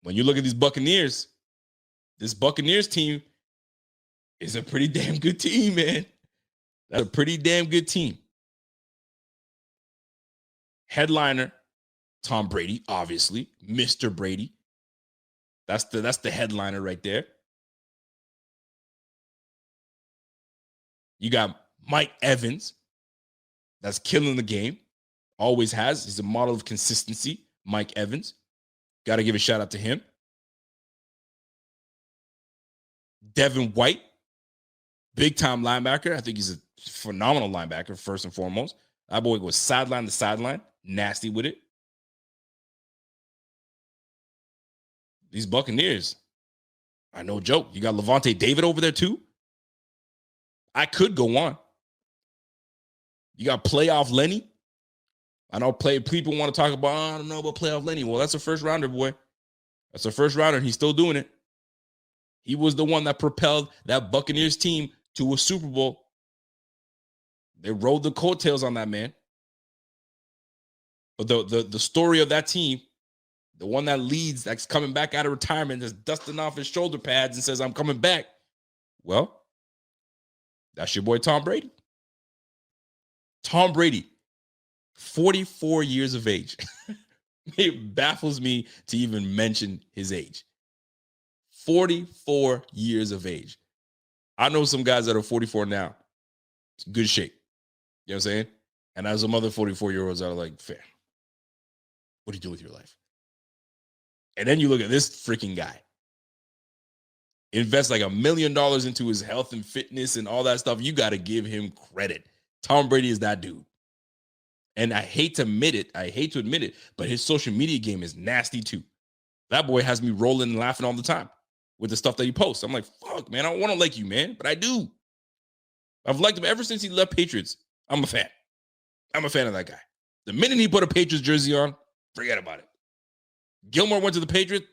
When you look at these Buccaneers, this Buccaneers team is a pretty damn good team, man. That's a pretty damn good team. Headliner, Tom Brady, obviously. Mr. Brady. That's the headliner right there. You got Mike Evans. That's killing the game. Always has. He's a model of consistency. Mike Evans. Got to give a shout out to him. Devin White. Big time linebacker. I think he's a phenomenal linebacker, first and foremost. That boy goes sideline to sideline. Nasty with it. These Buccaneers are no joke. You got Levante David over there too. I could go on. You got playoff Lenny. I know people want to talk about, I don't know about playoff Lenny. Well, that's a first rounder, boy. That's a first rounder, and he's still doing it. He was the one that propelled that Buccaneers team to a Super Bowl. They rode the coattails on that man. But the story of that team, the one that leads, that's coming back out of retirement, that's dusting off his shoulder pads and says, I'm coming back. Well, that's your boy Tom Brady. Tom Brady, 44 years of age. It baffles me to even mention his age. 44 years of age. I know some guys that are 44 now. It's good shape. You know what I'm saying? And as some other 44-year-olds that are like, fair. What do you do with your life? And then you look at this freaking guy. Invest like $1 million into his health and fitness and all that stuff. You got to give him credit. Tom Brady is that dude. And I hate to admit it, but his social media game is nasty too. That boy has me rolling and laughing all the time with the stuff that he posts. I'm like, fuck, man, I don't want to like you, man, but I do. I've liked him ever since he left Patriots. I'm a fan. I'm a fan of that guy. The minute he put a Patriots jersey on, forget about it. Gilmore went to the Patriots.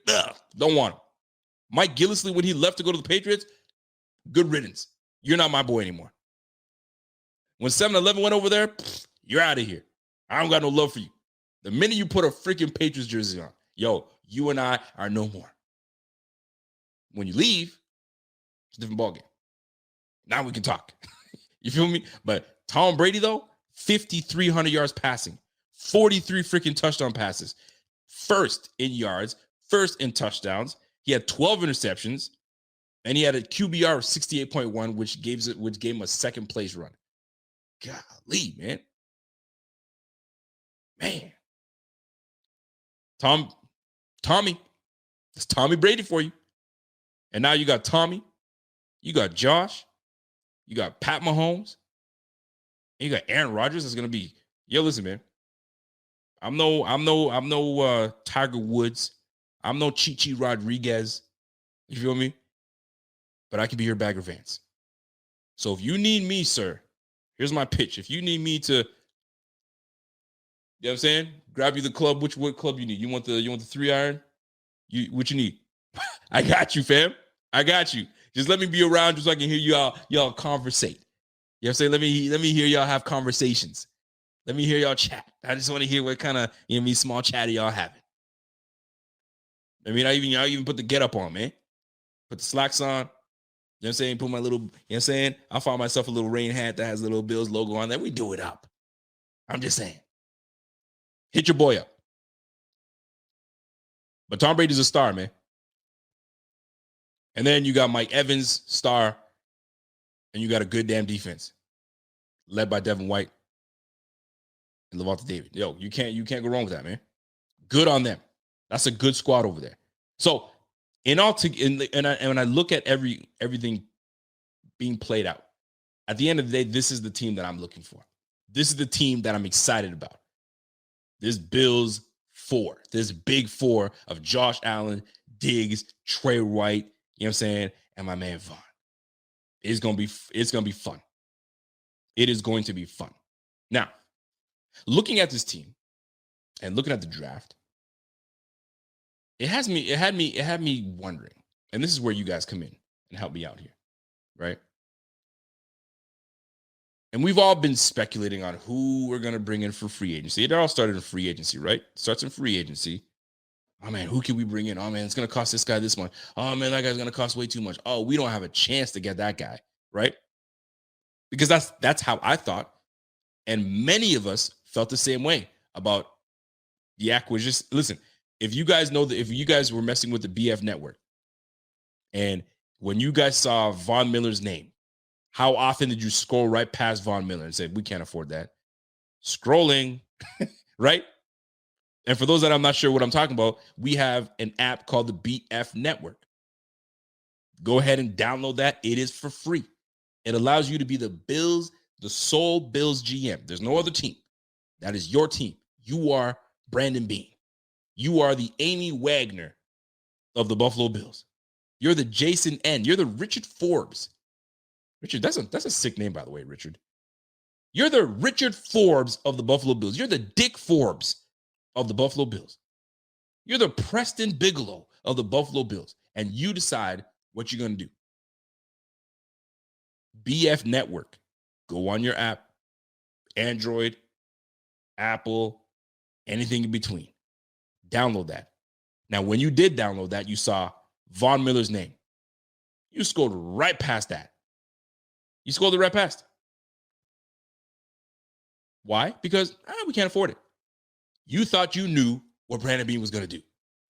Don't want him. Mike Gillislee, when he left to go to the Patriots, good riddance. You're not my boy anymore. When 7-Eleven went over there, you're out of here. I don't got no love for you. The minute you put a freaking Patriots jersey on, yo, you and I are no more. When you leave, it's a different ballgame. Now we can talk. You feel me? But Tom Brady, though, 5,300 yards passing, 43 freaking touchdown passes, first in yards, first in touchdowns. He had 12 interceptions, and he had a QBR of 68.1, which gave him a second place run. Golly, man. Man. Tommy. It's Tommy Brady for you. And now you got Tommy, you got Josh, you got Pat Mahomes, and you got Aaron Rodgers. That's gonna be, yo, listen, man. I'm no Tiger Woods. I'm no Chichi Rodriguez. You feel me? But I can be your Bagger Vance. So if you need me, sir, here's my pitch. If you need me to, you know what I'm saying? Grab you the club. What club you need? You want the 3-iron? What you need? I got you, fam. I got you. Just let me be around just so I can hear y'all conversate. You know what I'm saying? Let me hear y'all have conversations. Let me hear y'all chat. I just want to hear what kind of, small chatty y'all having. I mean, y'all even put the get up on, man. Put the slacks on. You know what I'm saying? Put my little, you know what I'm saying? I found myself a little rain hat that has a little Bills logo on there. We do it up. I'm just saying. Hit your boy up. But Tom Brady's a star, man. And then you got Mike Evans, star, and you got a good damn defense, led by Devin White and Levante David. Yo, you can't go wrong with that, man. Good on them. That's a good squad over there. So, when I look at everything being played out, at the end of the day, this is the team that I'm looking for. This is the team that I'm excited about. This Bills 4, this big 4 of Josh Allen, Diggs, Trey White, you know what I'm saying, and my man Vaughn. It's gonna be fun. It is going to be fun. Now, looking at this team and looking at the draft, it had me wondering, and this is where you guys come in and help me out here, right? And we've all been speculating on who we're gonna bring in for free agency. It all started in free agency, right? Starts in free agency. Oh man, who can we bring in? Oh man, it's gonna cost this guy this much. Oh man, that guy's gonna cost way too much. Oh, we don't have a chance to get that guy, right? Because that's how I thought, and many of us felt the same way about the acquisition. Listen, if you guys were messing with the BF network, and when you guys saw Von Miller's name, how often did you scroll right past Von Miller and say, we can't afford that? Scrolling, right? And for those that I'm not sure what I'm talking about, we have an app called the BF Network. Go ahead and download that. It is for free. It allows you to be the sole Bills GM. There's no other team. That is your team. You are Brandon Beane. You are the Amy Wagner of the Buffalo Bills. You're the Jason N. You're the Richard Forbes. Richard, that's a sick name, by the way, Richard. You're the Richard Forbes of the Buffalo Bills. You're the Dick Forbes of the Buffalo Bills. You're the Preston Bigelow of the Buffalo Bills. And you decide what you're going to do. BF Network. Go on your app. Android, Apple, anything in between. Download that. Now, when you did download that, you saw Von Miller's name. You scrolled right past that. You scrolled it right past. Why? Because we can't afford it. You thought you knew what Brandon Beane was going to do.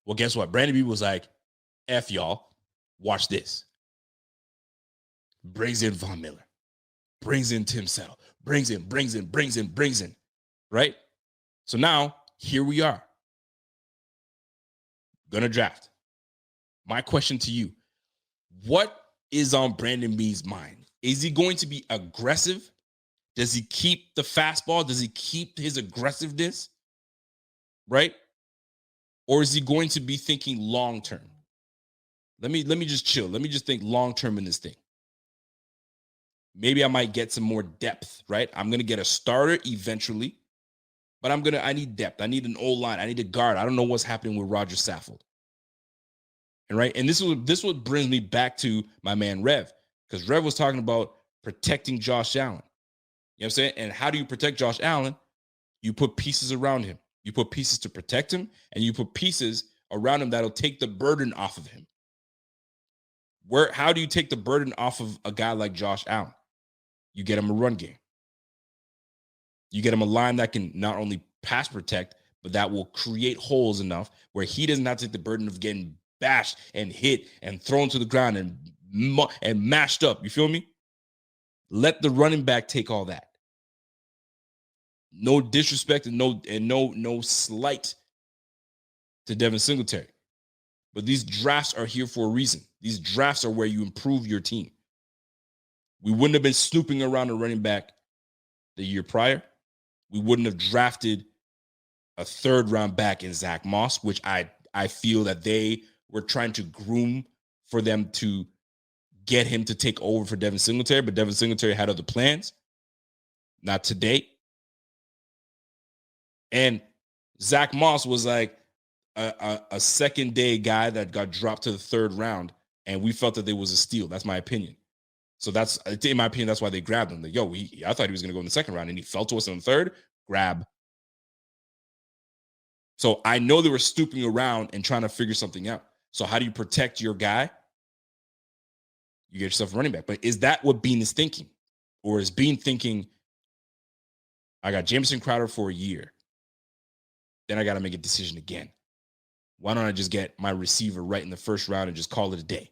Well, guess what? Brandon Beane was like, F y'all, watch this. Brings in Von Miller. Brings in Tim Settle. Brings in. Right? So now, here we are. Gonna draft. My question to you, what is on Brandon Beane's mind? Is he going to be aggressive? Does he keep the fastball? Does he keep his aggressiveness? Right? Or is he going to be thinking long-term? Let me just chill. Let me just think long-term in this thing. Maybe I might get some more depth, right? I'm going to get a starter eventually, but I need depth. I need an O-line. I need a guard. I don't know what's happening with Roger Saffold. And right, and this what brings me back to my man Rev, because Rev was talking about protecting Josh Allen. You know what I'm saying? And how do you protect Josh Allen? You put pieces around him. You put pieces to protect him, and you put pieces around him that'll take the burden off of him. How do you take the burden off of a guy like Josh Allen? You get him a run game. You get him a line that can not only pass protect, but that will create holes enough where he doesn't have to take the burden of getting bashed and hit and thrown to the ground and mashed up. You feel me? Let the running back take all that. No disrespect and no slight to Devin Singletary. But these drafts are here for a reason. These drafts are where you improve your team. We wouldn't have been snooping around a running back the year prior. We wouldn't have drafted a third-round back in Zach Moss, which I feel that they were trying to groom for them to get him to take over for Devin Singletary, but Devin Singletary had other plans. Not to date. And Zach Moss was like a second-day guy that got dropped to the third round, and we felt that there was a steal. That's my opinion. So that's, in my opinion, that's why they grabbed him. Like, I thought he was going to go in the second round, and he fell to us in the third. Grab. So I know they were stooping around and trying to figure something out. So how do you protect your guy? You get yourself a running back. But is that what Beane is thinking? Or is Beane thinking, I got Jamison Crowder for a year. Then I got to make a decision again. Why don't I just get my receiver right in the first round and just call it a day?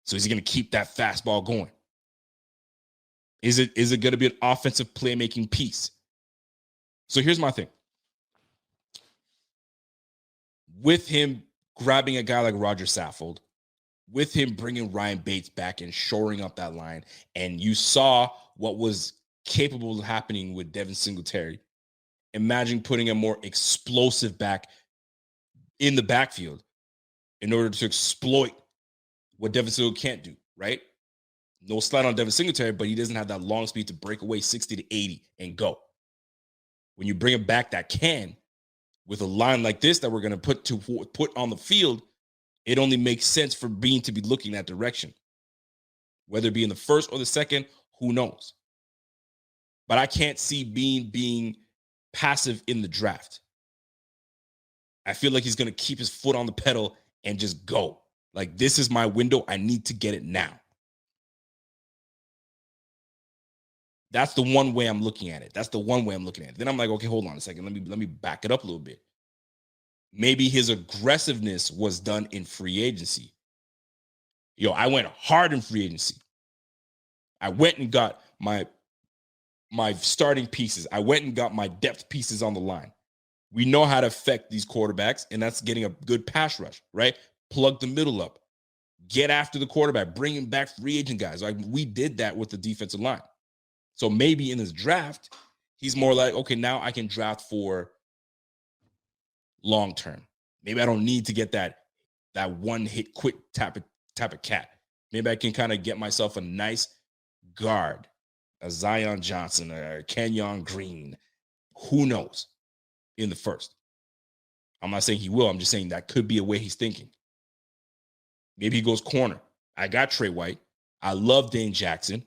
So is he going to keep that fastball going? Is it going to be an offensive playmaking piece? So here's my thing. With him grabbing a guy like Roger Saffold, with him bringing Ryan Bates back and shoring up that line, and you saw what was capable of happening with Devin Singletary, imagine putting a more explosive back in the backfield in order to exploit what Devin Singletary can't do, right? No slide on Devin Singletary, but he doesn't have that long speed to break away 60 to 80 and go. When you bring him back that can, with a line like this that we're going to put on the field, it only makes sense for Beane to be looking that direction. Whether it be in the first or the second, who knows? But I can't see Beane being passive in the draft. I feel like he's going to keep his foot on the pedal and just go. Like, this is my window. I need to get it now. That's the one way I'm looking at it. Then I'm like, okay, hold on a second. Let me back it up a little bit. Maybe his aggressiveness was done in free agency. I went hard in free agency. I went and got my starting pieces. I went and got my depth pieces on the line. We know how to affect these quarterbacks, and that's getting a good pass rush, right? Plug the middle up. Get after the quarterback. Bring him back free agent guys. Like, we did that with the defensive line. So maybe in this draft, he's more like, okay, now I can draft for long term. Maybe I don't need to get that one hit quick type of cat. Maybe I can kind of get myself a nice guard a Zion Johnson or a Kenyon Green. Who knows in the first? I'm not saying he will. I'm just saying that could be a way he's thinking. Maybe he goes corner. I got Trey White. I love Dane Jackson.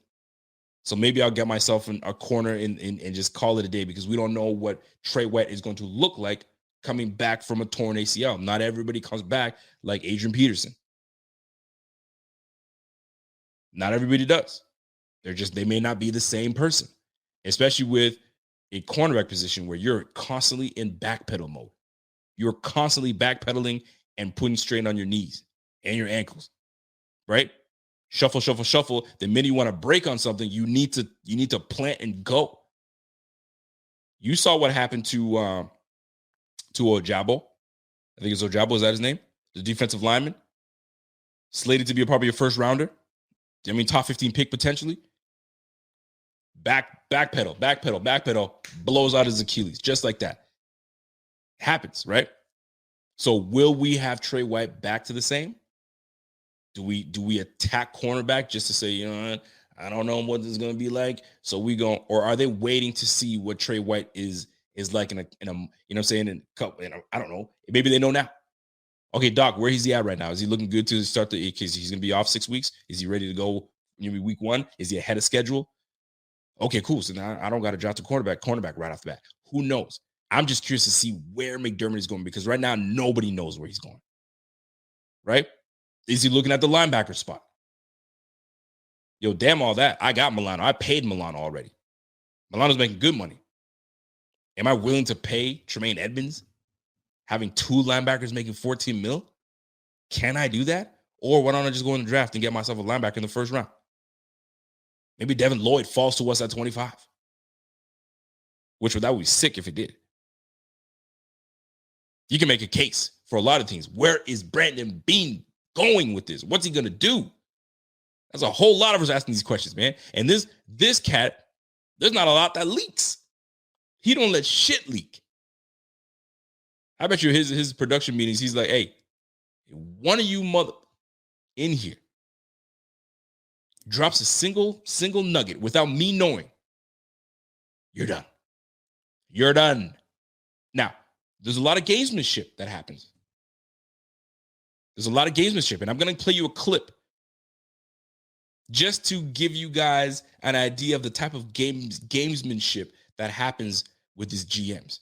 So maybe I'll get myself in a corner and just call it a day because we don't know what Trey White is going to look like coming back from a torn ACL. Not everybody comes back like Adrian Peterson. Not everybody does. They may not be the same person, especially with a cornerback position where you're constantly in backpedal mode. You're constantly backpedaling and putting strain on your knees and your ankles, right? Shuffle, shuffle, shuffle. The minute you want to break on something, you need to plant and go. You saw what happened to Ojabo. I think it's Ojabo. Is that his name? The defensive lineman, slated to be probably your first rounder. I mean, top 15 pick potentially. Backpedal, blows out his Achilles just like that. Happens, right? So will we have Trey White back to the same? Do we attack cornerback just to say, you know what, I don't know what this is going to be like, so we go, or are they waiting to see what Trey White is like in a you know what I'm saying, in a couple, I don't know, maybe they know now. Okay, Doc, where is he at right now? Is he looking good to start the case? He's going to be off 6 weeks. Is he ready to go maybe week 1? Is he ahead of schedule? Okay, cool. So now I don't got to draft a cornerback right off the bat. Who knows? I'm just curious to see where McDermott is going because right now nobody knows where he's going. Right? Is he looking at the linebacker spot? Yo, damn all that. I got Milano. I paid Milano already. Milano's making good money. Am I willing to pay Tremaine Edmonds having 2 linebackers making 14 mil? Can I do that? Or why don't I just go in the draft and get myself a linebacker in the first round? Maybe Devin Lloyd falls to us at 25. That would be sick if it did. You can make a case for a lot of things. Where is Brandon Beane going with this? What's he going to do? That's a whole lot of us asking these questions, man. And this cat, there's not a lot that leaks. He don't let shit leak. I bet you his production meetings, he's like, hey, one of you mother in here drops a single nugget without me knowing, you're done. You're done. Now, there's a lot of gamesmanship that happens. There's a lot of gamesmanship, and I'm going to play you a clip just to give you guys an idea of the type of gamesmanship that happens with these GMs.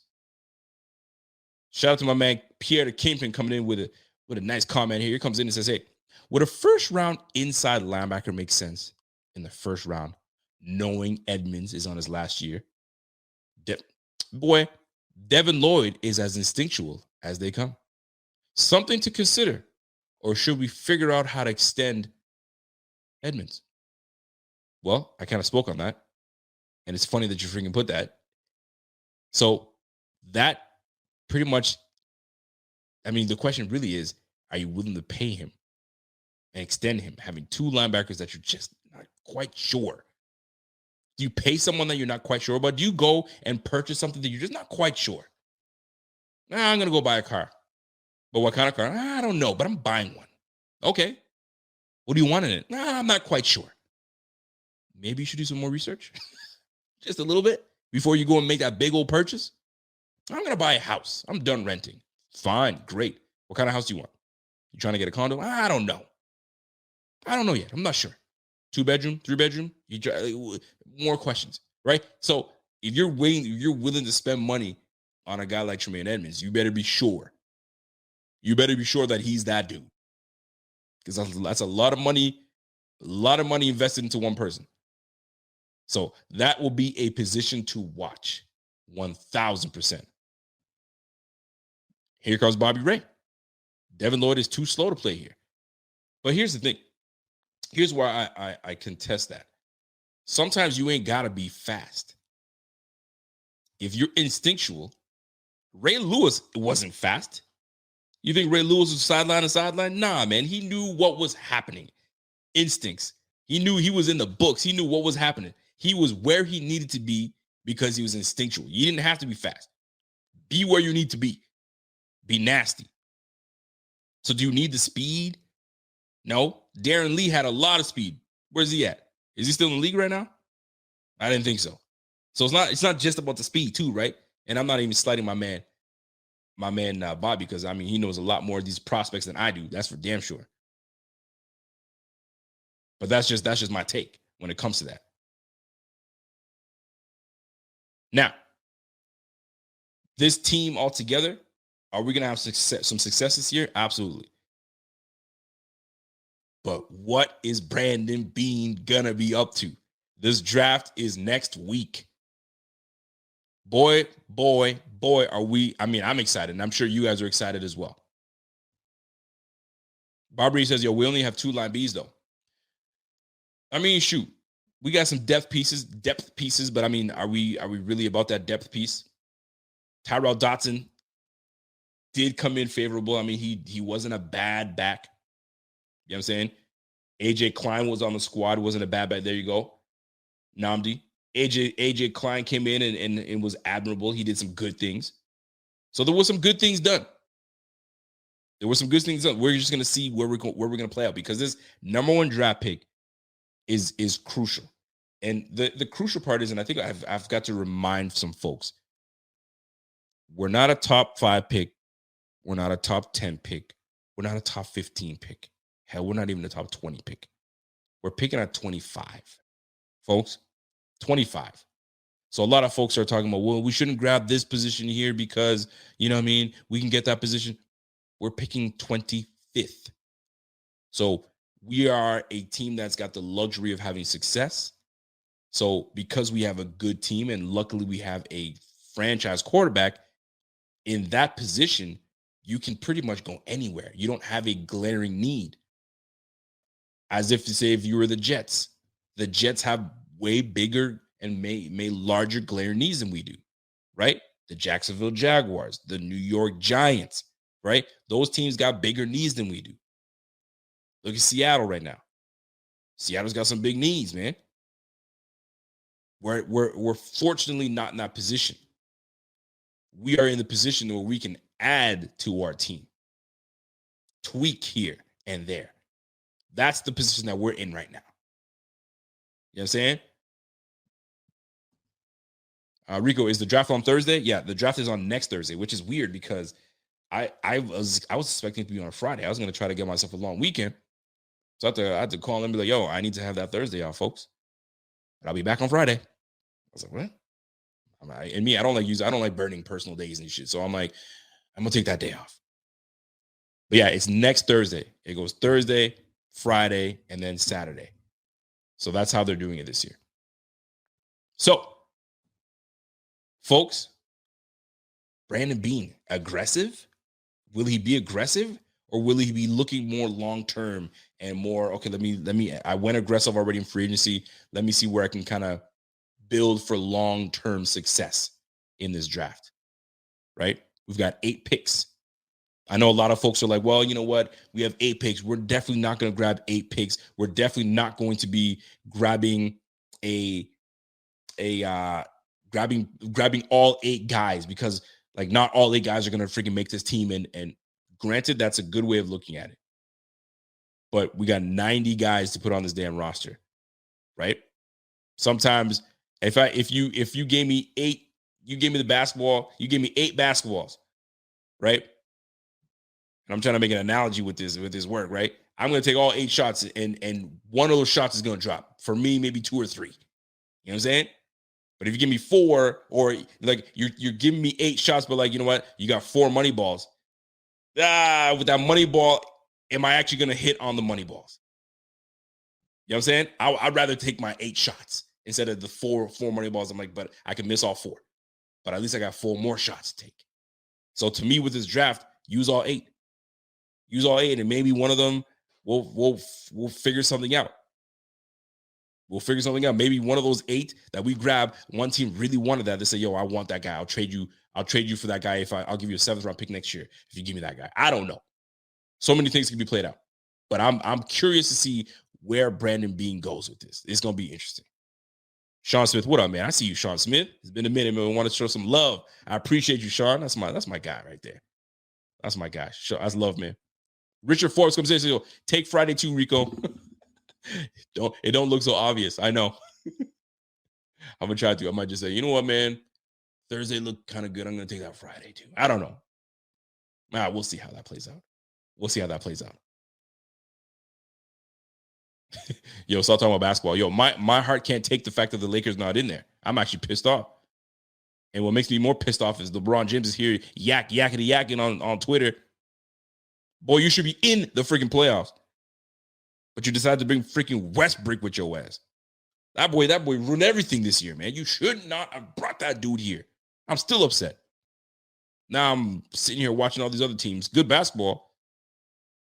Shout out to my man Pierre the Kingpin coming in with a nice comment here. He comes in and says, hey, would a first round inside linebacker make sense in the first round, knowing Edmonds is on his last year? Devin Lloyd is as instinctual as they come. Something to consider. Or should we figure out how to extend Edmonds? Well, I kind of spoke on that. And it's funny that you freaking put that. So that pretty much, I mean, the question really is, are you willing to pay him and extend him, having 2 linebackers that you're just not quite sure? Do you pay someone that you're not quite sure about? Do you go and purchase something that you're just not quite sure? I'm going to go buy a car. But what kind of car? I don't know, but I'm buying one. Okay. What do you want in it? I'm not quite sure. Maybe you should do some more research. Just a little bit before you go and make that big old purchase. I'm going to buy a house. I'm done renting. Fine. Great. What kind of house do you want? You trying to get a condo? I don't know. I don't know yet. I'm not sure. 2-bedroom, 3-bedroom? More questions, right? So if you're willing to spend money on a guy like Tremaine Edmonds, you better be sure. You better be sure that he's that dude. Because that's a lot of money invested into one person. So that will be a position to watch 1,000%. Here comes Bobby Ray. Devin Lloyd is too slow to play here. But here's the thing. Here's why I contest that. Sometimes you ain't got to be fast. If you're instinctual, Ray Lewis wasn't fast. You think Ray Lewis was sideline to sideline? Nah, man. He knew what was happening. Instincts. He knew he was in the books. He knew what was happening. He was where he needed to be because he was instinctual. You didn't have to be fast. Be where you need to be. Be nasty. So do you need the speed? No. Darren Lee had a lot of speed. Where's he at? Is he still in the league right now? I didn't think so. So it's not just about the speed too, right? And I'm not even slighting my man Bobby, because I mean he knows a lot more of these prospects than I do. That's for damn sure. But that's just my take when it comes to that. Now, this team altogether, are we gonna have some success this year? Absolutely. But what is Brandon Beane gonna be up to? This draft is next week. Boy, are we. I mean, I'm excited, and I'm sure you guys are excited as well. Barbary says, yo, we only have 2 line Bs, though. I mean, shoot. We got some depth pieces, but I mean, are we really about that depth piece? Tyrell Dotson did come in favorable. I mean, he wasn't a bad back. You know what I'm saying? AJ Klein was on the squad, wasn't a bad back. There you go. Namdi. AJ Klein came in and was admirable. He did some good things. So there were some good things done. We're just gonna see where we're gonna play out, because this number 1 draft pick is crucial. And the crucial part is, and I think I've got to remind some folks, we're not a top 5 pick, we're not a top 10 pick, we're not a top 15 pick. Hell, we're not even a top 20 pick. We're picking at 25, folks. 25. So a lot of folks are talking about, well, we shouldn't grab this position here because, you know what I mean, we can get that position. We're picking 25th. So we are a team that's got the luxury of having success. So because we have a good team, and luckily we have a franchise quarterback in that position, you can pretty much go anywhere. You don't have a glaring need. As if to say, if you were the Jets have way bigger and may larger glaring needs than we do, right? The Jacksonville Jaguars, the New York Giants, right? Those teams got bigger needs than we do. Look at Seattle right now. Seattle's got some big needs, man. We're fortunately not in that position. We are in the position where we can add to our team, tweak here and there. That's the position that we're in right now. You know what I'm saying? Rico, is the draft on Thursday? Yeah, the draft is on next Thursday, which is weird because I was expecting it to be on a Friday. I was going to try to get myself a long weekend. So I had to call them and be like, yo, I need to have that Thursday off, folks. But I'll be back on Friday. I was like, what? I don't like burning personal days and shit. So I'm like, I'm going to take that day off. But yeah, it's next Thursday. It goes Thursday, Friday, and then Saturday. So that's how they're doing it this year. So, folks, Brandon Beane, aggressive? Will he be aggressive, or will he be looking more long-term and more, okay, I went aggressive already in free agency. Let me see where I can kind of build for long-term success in this draft, right? We've got 8 picks. I know a lot of folks are like, well, you know what? We have 8 picks. We're definitely not going to grab 8 picks. We're definitely not going to be grabbing grabbing all 8 guys, because like not all 8 guys are going to freaking make this team. And granted, that's a good way of looking at it. But we got 90 guys to put on this damn roster, right? Sometimes if you gave me 8, you gave me the basketball, you gave me 8 basketballs, right? And I'm trying to make an analogy with this work, right? I'm going to take all 8 shots, and one of those shots is going to drop. For me, maybe 2 or 3. You know what I'm saying? But if you give me 4, or like you're giving me 8 shots, but like, you know what? You got 4 money balls. With that money ball, am I actually going to hit on the money balls? You know what I'm saying? I'd rather take my 8 shots instead of the 4 money balls. I'm like, but I can miss all 4. But at least I got 4 more shots to take. So to me, with this draft, use all 8. Use all 8, and maybe one of them we'll figure something out. We'll figure something out. Maybe one of those 8 that we grab, one team really wanted that. They say, yo, I want that guy. I'll trade you for that guy. I'll give you a 7th round pick next year if you give me that guy. I don't know. So many things can be played out. But I'm curious to see where Brandon Beane goes with this. It's gonna be interesting. Sean Smith, what up, man? I see you, Sean Smith. It's been a minute, man. I want to show some love. I appreciate you, Sean. That's my guy right there. That's my guy. That's love, man. Richard Forbes comes in and says, yo, take Friday too, Rico. It don't look so obvious. I know. I'm gonna try to. I might just say, you know what, man? Thursday looked kind of good. I'm gonna take that Friday too. I don't know. We'll see how that plays out. Yo, stop talking about basketball. Yo, my heart can't take the fact that the Lakers not in there. I'm actually pissed off. And what makes me more pissed off is LeBron James is here yakking on Twitter. Boy, you should be in the freaking playoffs. But you decided to bring freaking Westbrook with your ass. That boy ruined everything this year, man. You should not have brought that dude here. I'm still upset. Now I'm sitting here watching all these other teams. Good basketball.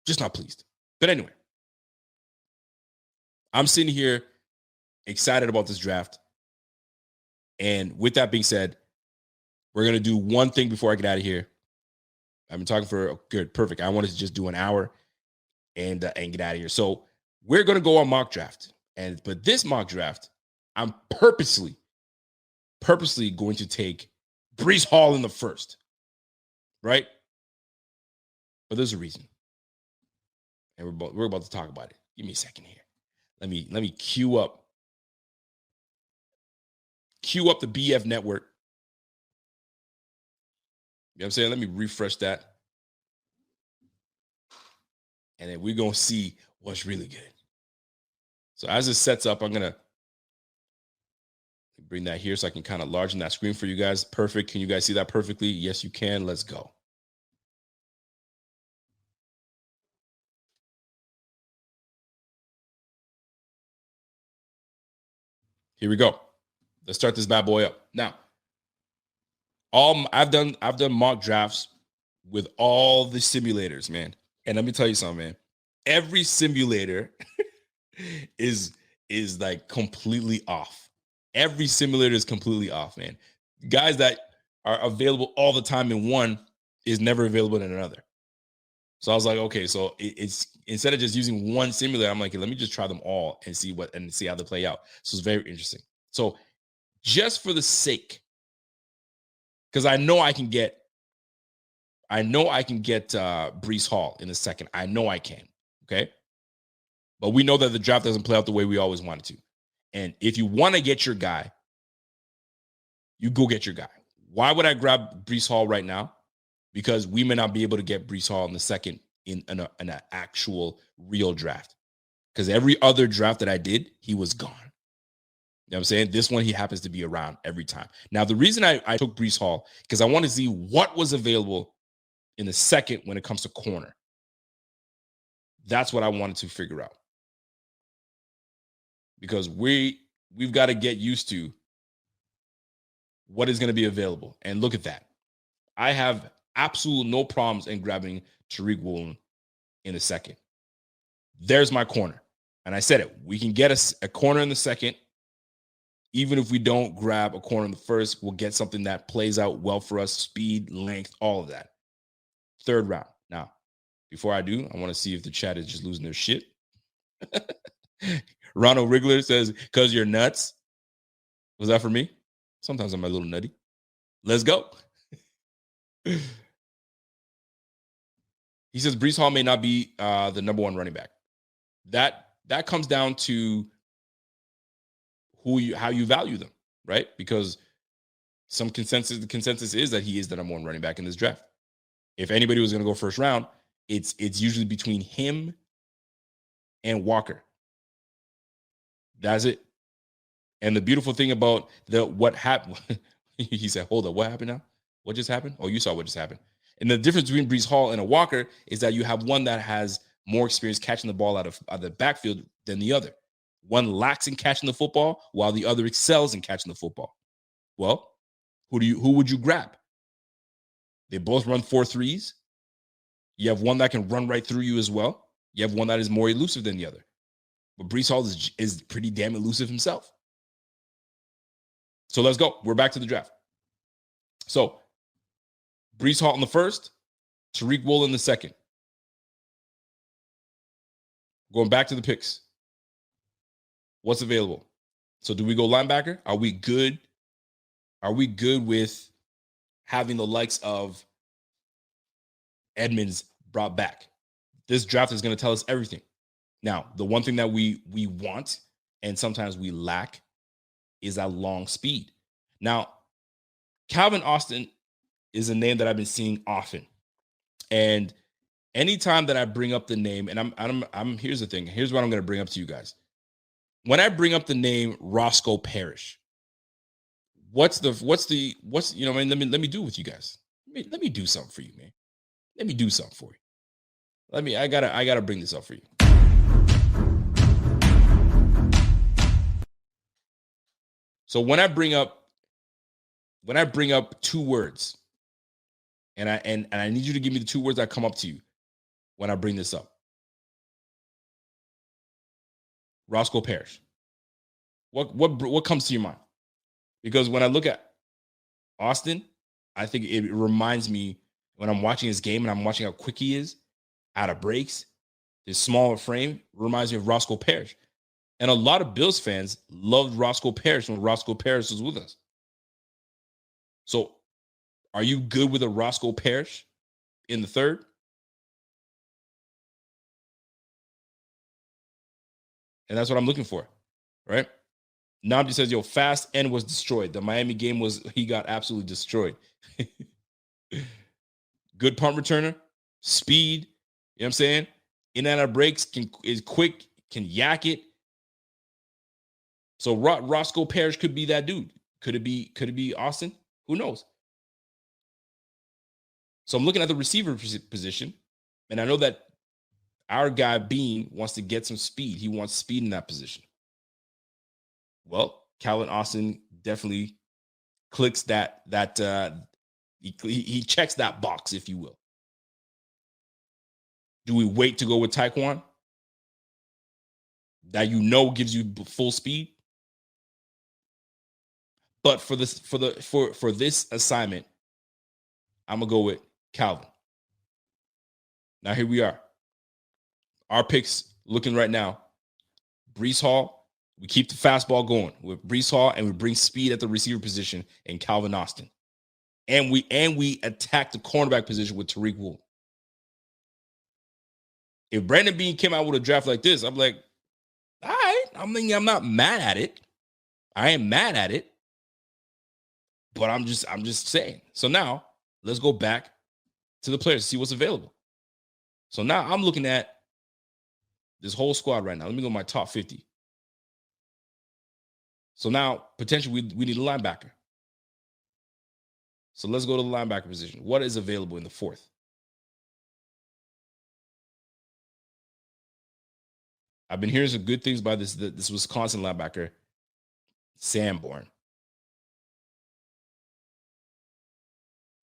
Just not pleased. But anyway, I'm sitting here excited about this draft. And with that being said, we're going to do one thing before I get out of here. I've been talking for good, perfect. I wanted to just do an hour and get out of here. So we're going to go on mock draft. But this mock draft, I'm purposely going to take Breece Hall in the first, right? But there's a reason, and we're about to talk about it. Give me a second here. Let me queue up the BF network. You know what I'm saying? Let me refresh that, and then we're gonna see what's really good. So as it sets up, I'm gonna bring that here so I can kind of largen that screen for you guys. Perfect. Can you guys see that perfectly? Yes, you can. Let's go. Here we go. Let's start this bad boy up. Now, I've done mock drafts with all the simulators, man. And let me tell you something, man. Every simulator is like completely off. Every simulator is completely off, man. Guys that are available all the time in one is never available in another. So I was like, okay, so it's instead of just using one simulator, I'm like, let me just try them all and see how they play out. So it's very interesting. So just for the sake, because I know I can get Breece Hall in a second. I know I can. Okay. But we know that the draft doesn't play out the way we always want it to. And if you want to get your guy, you go get your guy. Why would I grab Breece Hall right now? Because we may not be able to get Breece Hall in the second in an actual real draft. Because every other draft that I did, he was gone. You know what I'm saying? This one, he happens to be around every time. Now, the reason I took Breece Hall, because I want to see what was available in the second when it comes to corner. That's what I wanted to figure out. Because we've got to get used to what is going to be available. And look at that. I have absolute no problems in grabbing Tariq Woolen in a second. There's my corner. And I said it. We can get a corner in the second. Even if we don't grab a corner in the first, we'll get something that plays out well for us. Speed, length, all of that. Third round. Now, before I do, I want to see if the chat is just losing their shit. Ronald Wriggler says, because you're nuts. Was that for me? Sometimes I'm a little nutty. Let's go. He says Breece Hall may not be the number one running back. That comes down to how you value them, right? Because the consensus is that he is the number one running back in this draft. If anybody was going to go first round, it's usually between him and Walker. That's it. And the beautiful thing about what happened, he said, hold up, what happened now? What just happened? Oh, you saw what just happened. And the difference between Breece Hall and a Walker is that you have one that has more experience catching the ball out of the backfield than the other. One lacks in catching the football while the other excels in catching the football. Well, who would you grab? They both run 4.3s. You have one that can run right through you as well. You have one that is more elusive than the other. But Breece Hall is pretty damn elusive himself. So let's go. We're back to the draft. So Breece Hall in the first, Tariq Woolen in the second. Going back to the picks. What's available? So do we go linebacker? Are we good? Are we good with having the likes of Edmonds brought back? This draft is going to tell us everything. Now, the one thing that we want and sometimes we lack is that long speed. Now, Calvin Austin is a name that I've been seeing often. And anytime that I bring up the name, and I'm here's the thing. Here's what I'm going to bring up to you guys. When I bring up the name Roscoe Parrish, what's let me do with you guys. Let me do something for you, man. Let me do something for you. I gotta bring this up for you. So when I bring up two words, and I need you to give me the two words that come up to you when I bring this up. Roscoe Parrish. What comes to your mind? Because when I look at Austin, I think it reminds me when I'm watching his game and I'm watching how quick he is out of breaks, his smaller frame reminds me of Roscoe Parrish. And a lot of Bills fans loved Roscoe Parrish when Roscoe Parrish was with us. So are you good with a Roscoe Parrish in the third? And that's what I'm looking for, right? Namdi says, yo, fast and was destroyed. The Miami game he got absolutely destroyed. Good punt returner, speed, you know what I'm saying? In and out of breaks, is quick, can yak it. So Roscoe Parrish could be that dude. Could it be Austin? Who knows? So I'm looking at the receiver position, and I know that our guy Bean wants to get some speed. He wants speed in that position. Well, Calvin Austin definitely clicks that he checks that box, if you will. Do we wait to go with Taekwon? That gives you full speed. But for this assignment, I'm gonna go with Calvin. Now here we are. Our picks looking right now. Breece Hall, we keep the fastball going with Breece Hall, and we bring speed at the receiver position in Calvin Austin. And we attack the cornerback position with Tariq Woolen. If Brandon Beane came out with a draft like this, I'm like, all right. I'm not mad at it. I ain't mad at it. But I'm just saying. So now let's go back to the players, see what's available. So now I'm looking at this whole squad right now. Let me go to my top 50. So now potentially we need a linebacker. So let's go to the linebacker position. What is available in the fourth? I've been hearing some good things about this Wisconsin linebacker, Sanborn.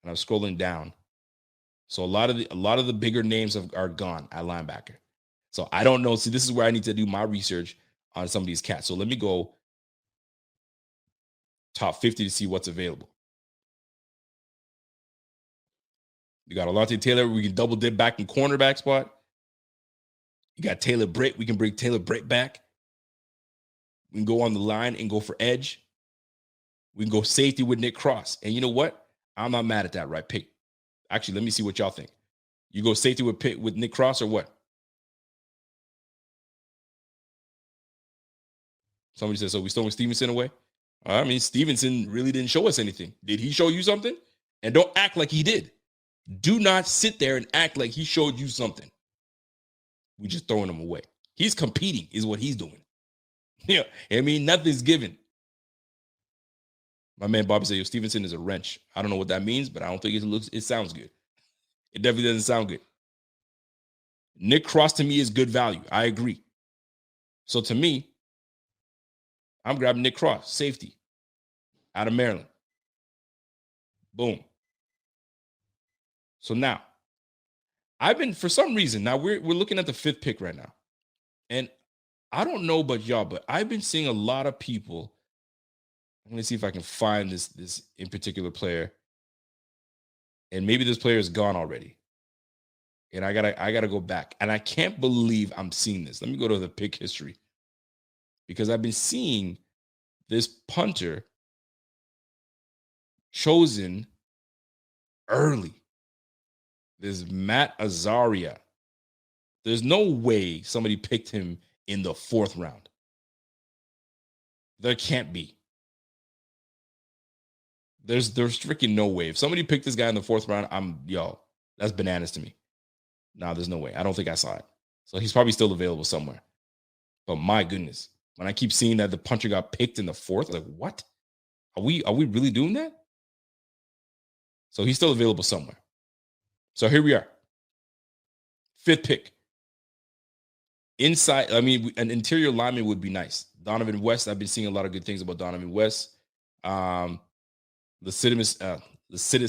And I'm scrolling down. So a lot of the bigger names are gone at linebacker. So I don't know. See, this is where I need to do my research on some of these cats. So let me go top 50 to see what's available. You got Alontae Taylor. We can double dip back in cornerback spot. You got Taylor Britt. We can bring Taylor Britt back. We can go on the line and go for edge. We can go safety with Nick Cross. And you know what? I'm not mad at that right pick. Actually, let me see what y'all think. You go safety with Nick Cross or what? Somebody says, so we throwing Stevenson away? I mean, Stevenson really didn't show us anything. Did he show you something? And don't act like he did. Do not sit there and act like he showed you something. We just throwing him away. He's competing is what he's doing. Yeah, I mean, nothing's given. My man Bobby said, yo, Stevenson is a wrench. I don't know what that means, but I don't think it sounds good. It definitely doesn't sound good. Nick Cross to me is good value. I agree. So to me, I'm grabbing Nick Cross, safety, out of Maryland. Boom. So now, for some reason, now we're looking at the fifth pick right now. And I don't know about y'all, but I've been seeing a lot of people. I'm going to see if I can find this in particular player. And maybe this player is gone already. And I gotta go back. And I can't believe I'm seeing this. Let me go to the pick history. Because I've been seeing this punter chosen early. This Matt Azaria. There's no way somebody picked him in the fourth round. There can't be. There's freaking no way. If somebody picked this guy in the 4th round, that's bananas to me. Nah, there's no way. I don't think I saw it. So he's probably still available somewhere. But my goodness, when I keep seeing that the puncher got picked in the 4th, I'm like, what? Are we really doing that? So he's still available somewhere. So here we are. 5th pick. Inside, an interior lineman would be nice. Donovan West, I've been seeing a lot of good things about Donovan West. Lycidas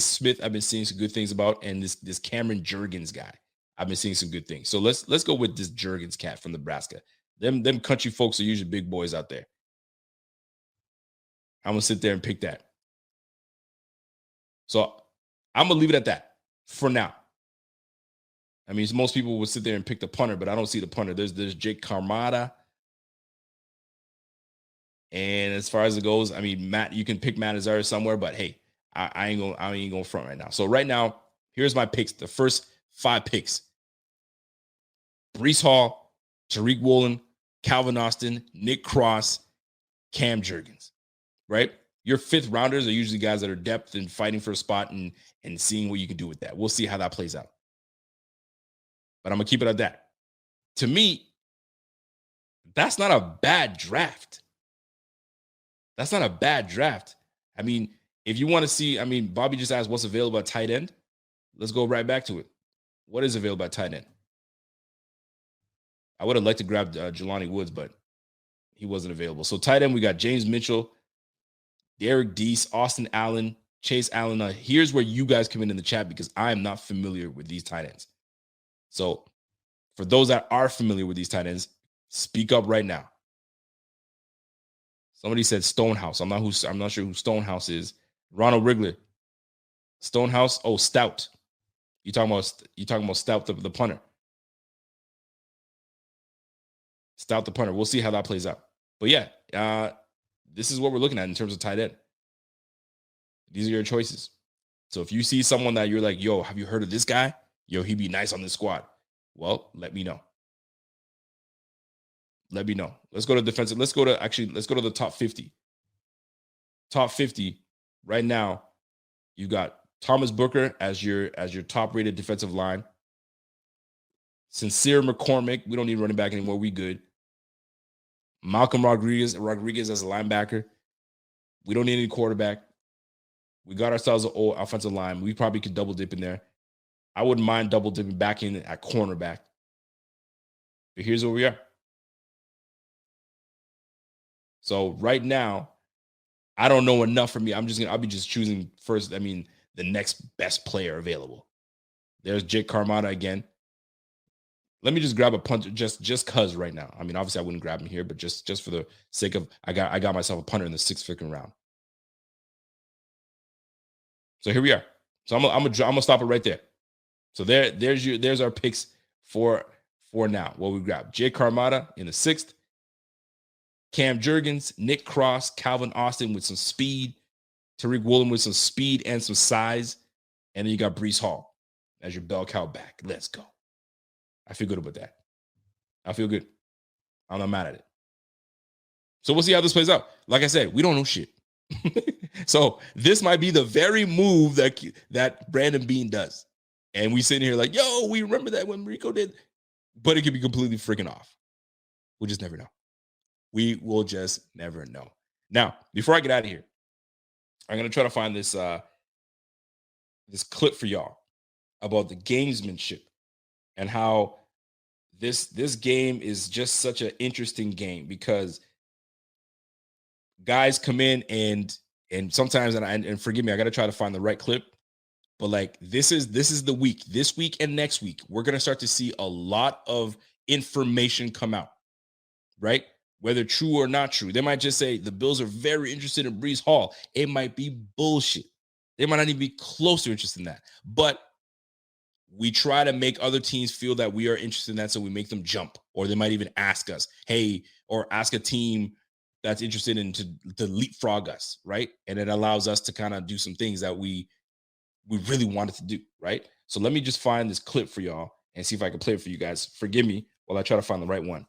Smith, I've been seeing some good things about, and this Cameron Jurgens guy, I've been seeing some good things. So let's go with this Jurgens cat from Nebraska. Them country folks are usually big boys out there. I'm gonna sit there and pick that. So I'm gonna leave it at that for now. I mean, most people would sit there and pick the punter, but I don't see the punter. There's Jake Carmada. And as far as it goes, I mean, Matt, you can pick Matt Azar somewhere, but hey, I ain't going front right now. So right now, here's my picks. The first 5 picks: Breece Hall, Tariq Woolen, Calvin Austin, Nick Cross, Cam Jurgens. Right? Your 5th rounders are usually guys that are depth and fighting for a spot and seeing what you can do with that. We'll see how that plays out. But I'm gonna keep it at that. To me, that's not a bad draft. That's not a bad draft. I mean, if you want to see, Bobby just asked what's available at tight end. Let's go right back to it. What is available at tight end? I would have liked to grab Jelani Woods, but he wasn't available. So tight end, we got James Mitchell, Derek Deese, Austin Allen, Chase Allen. Here's where you guys come in the chat because I am not familiar with these tight ends. So for those that are familiar with these tight ends, speak up right now. Somebody said Stonehouse. I'm not sure who Stonehouse is. Ronald Wriggler. Stonehouse. Oh, Stout. You talking about Stout, the punter. Stout the punter. We'll see how that plays out. But yeah, this is what we're looking at in terms of tight end. These are your choices. So if you see someone that you're like, yo, have you heard of this guy? Yo, he'd be nice on this squad. Well, let me know. Let me know. Let's go to defensive. Let's go to the top 50. Top 50 right now. You got Thomas Booker as your top rated defensive line. Sincere McCormick. We don't need running back anymore. We good. Malcolm Rodriguez as a linebacker. We don't need any quarterback. We got ourselves an old offensive line. We probably could double dip in there. I wouldn't mind double dipping back in at cornerback. But here's where we are. So right now, I don't know enough for me. I'll be just choosing first. The next best player available. There's Jake Carmada again. Let me just grab a punter just cause right now. Obviously I wouldn't grab him here, but just for the sake of I got myself a punter in the 6th freaking round. So here we are. So I'm gonna stop it right there. So there's our picks for now. What we grab: Jake Carmada in the 6th. Cam Jurgens, Nick Cross, Calvin Austin with some speed, Tariq Woolen with some speed and some size, and then you got Breece Hall as your bell cow back. Let's go. I feel good about that. I feel good. I'm not mad at it. So we'll see how this plays out. Like I said, we don't know shit. So this might be the very move that Brandon Beane does. And we sitting here like, yo, we remember that when Rico did. But it could be completely freaking off. We'll just never know. We will just never know. Now, before I get out of here, I'm going to try to find this clip for y'all about the gamesmanship and how this game is just such an interesting game because guys come in and sometimes, and forgive me, I got to try to find the right clip, but like this is the week. This week and next week, we're going to start to see a lot of information come out, right? Whether true or not true. They might just say the Bills are very interested in Breece Hall. It might be bullshit. They might not even be close to interested in that. But we try to make other teams feel that we are interested in that, so we make them jump. Or they might even ask us, hey, or ask a team that's interested in to leapfrog us, right? And it allows us to kind of do some things that we really wanted to do, right? So let me just find this clip for y'all and see if I can play it for you guys. Forgive me while I try to find the right one.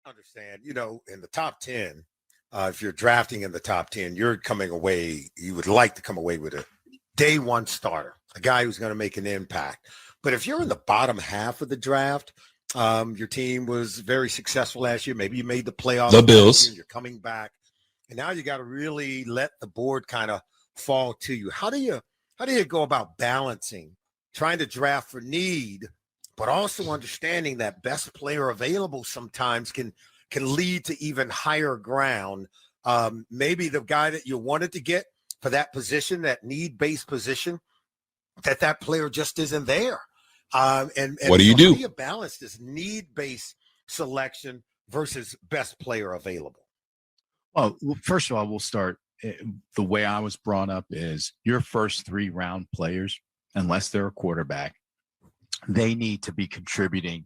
Understand, in the top 10, if you're drafting in the top 10, you're coming away, you would like to come away with a day one starter, a guy who's going to make an impact. But if you're in the bottom half of the draft, your team was very successful last year. Maybe you made the playoffs. The Bills. You're coming back, and now you got to really let the board kind of fall to you. How do you go about balancing trying to draft for need, but also understanding that best player available sometimes can lead to even higher ground? Maybe the guy that you wanted to get for that position, that need-based position, that player just isn't there. And what do you do? How do you balance this need-based selection versus best player available? Well, first of all, we'll start. The way I was brought up is your first 3-round players, unless they're a quarterback, they need to be contributing.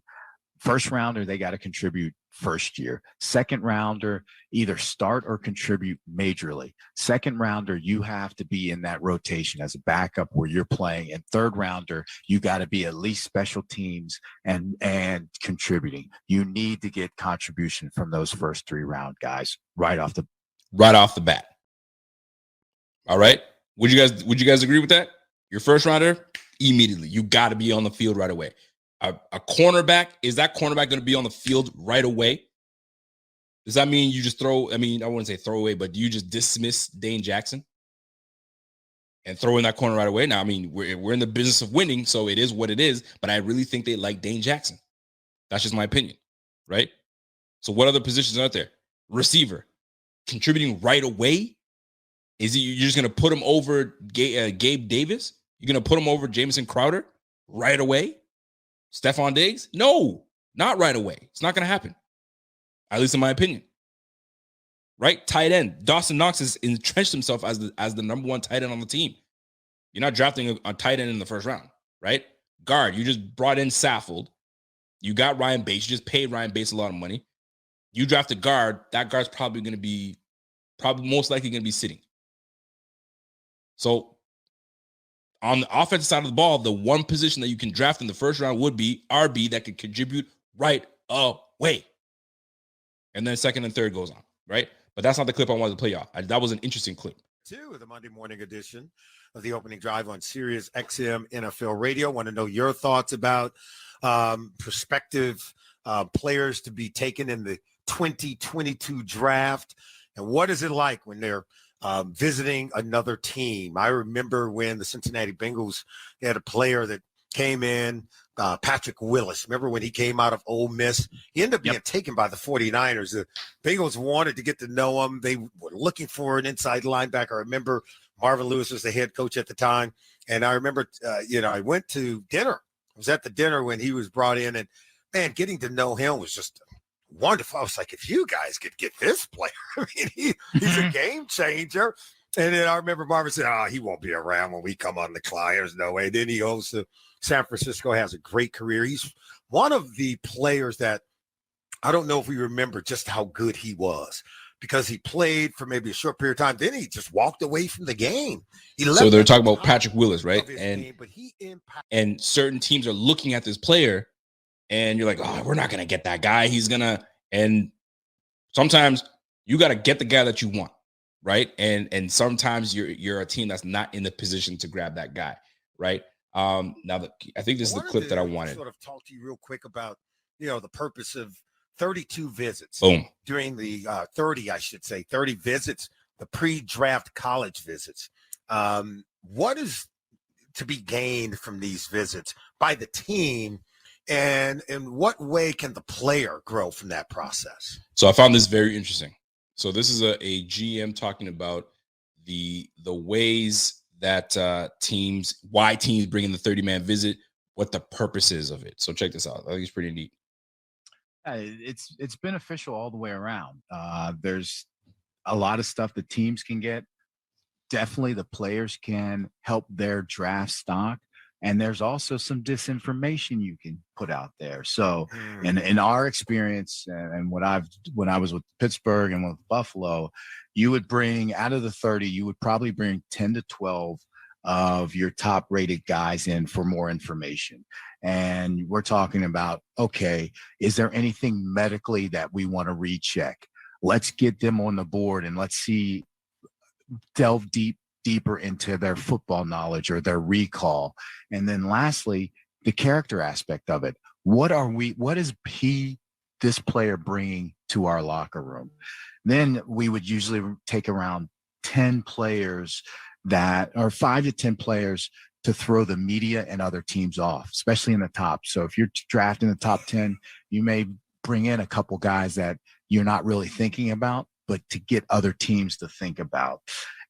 First rounder, they got to contribute first year. Second rounder, either start or contribute majorly. Second rounder, you have to be in that rotation as a backup where you're playing. And third rounder, you got to be at least special teams and contributing. You need to get contribution from those first 3-round guys right off the bat. All right. Would you guys agree with that? Your first rounder, immediately. You got to be on the field right away. A cornerback, is that cornerback going to be on the field right away? Does that mean you just I wouldn't say throw away, but do you just dismiss Dane Jackson and throw in that corner right away? Now, we're in the business of winning, so it is what it is, but I really think they like Dane Jackson. That's just my opinion, right? So what other positions are out there? Receiver, contributing right away? Is you're just going to put him over Gabe Davis? You're going to put him over Jamison Crowder right away? Stephon Diggs? No, not right away. It's not going to happen, at least in my opinion. Right? Tight end. Dawson Knox has entrenched himself as the number one tight end on the team. You're not drafting a tight end in the first round, right? Guard, you just brought in Saffold. You got Ryan Bates. You just paid Ryan Bates a lot of money. You draft a guard. That guard's probably most likely going to be sitting. So on the offensive side of the ball, the one position that you can draft in the first round would be RB that could contribute right away. And then second and third goes on, right? But that's not the clip I wanted to play off. That was an interesting clip. To the Monday morning edition of the Opening Drive on Sirius XM NFL Radio. Want to know your thoughts about prospective players to be taken in the 2022 draft, and what is it like when they're visiting another team? I remember when the Cincinnati Bengals had a player that came in, Patrick Willis. Remember when he came out of Ole Miss? He ended up being taken by the 49ers. The Bengals wanted to get to know him. They were looking for an inside linebacker. I remember Marvin Lewis was the head coach at the time. And I remember, I went to dinner. I was at the dinner when he was brought in. And, man, getting to know him was just wonderful. I was like, if you guys could get this player, he's a game changer. And then I remember Marvin said, he won't be around when we come on the clock. There's no way. Then he goes to San Francisco, has a great career. He's one of the players that I don't know if we remember just how good he was, because he played for maybe a short period of time. Then he just walked away from the game. So they're talking about Patrick Willis, right? And certain teams are looking at this player, and you're like, we're not going to get that guy. And sometimes you got to get the guy that you want, right? And sometimes you're a team that's not in the position to grab that guy, right? I think this is the clip that I wanted. Sort of talk to you real quick about, the purpose of 32 visits. Boom. During the 30 visits, the pre-draft college visits. What is to be gained from these visits by the team? And in what way can the player grow from that process? So I found this very interesting. So this is a GM talking about the ways that why teams bring in the 30-man visit, what the purpose is of it. So check this out. I think it's pretty neat. It's beneficial all the way around. There's a lot of stuff the teams can get. Definitely the players can help their draft stock. And there's also some disinformation you can put out there. So in our experience and when I was with Pittsburgh and with Buffalo, you would bring out of the 30, you would probably bring 10 to 12 of your top rated guys in for more information. And we're talking about, okay, is there anything medically that we want to recheck? Let's get them on the board and let's see, delve deeper into their football knowledge or their recall. And then lastly, the character aspect of it. What is this player bringing to our locker room? Then we would usually take around 10 players or 5 to 10 players to throw the media and other teams off, especially in the top. So if you're drafting the top 10, you may bring in a couple guys that you're not really thinking about, but to get other teams to think about.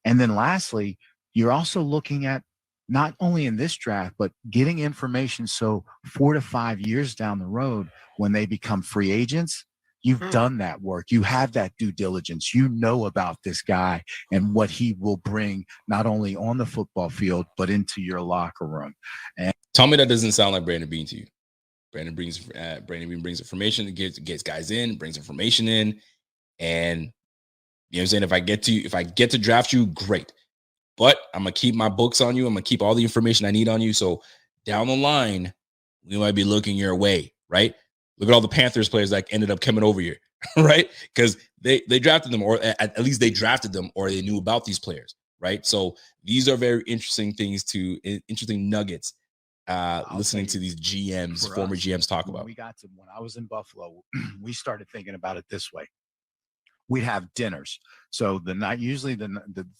And then lastly, you're also looking at not only in this draft, but getting information. So 4 to 5 years down the road, when they become free agents, you've done that work. You have that due diligence. You know about this guy and what he will bring, not only on the football field, but into your locker room. And tell me that doesn't sound like Brandon Beane to you. Brandon Beane brings information, gets guys in, brings information in. And you know what I'm saying? If I get to draft you, great. But I'm going to keep my books on you. I'm going to keep all the information I need on you. So down the line, we might be looking your way, right? Look at all the Panthers players that ended up coming over here, right? Because they drafted them, or at least they drafted them, or they knew about these players, right? So these are very interesting interesting nuggets. Listening to these former GMs talk about. When I was in Buffalo, we started thinking about it this way. We'd have dinners. So usually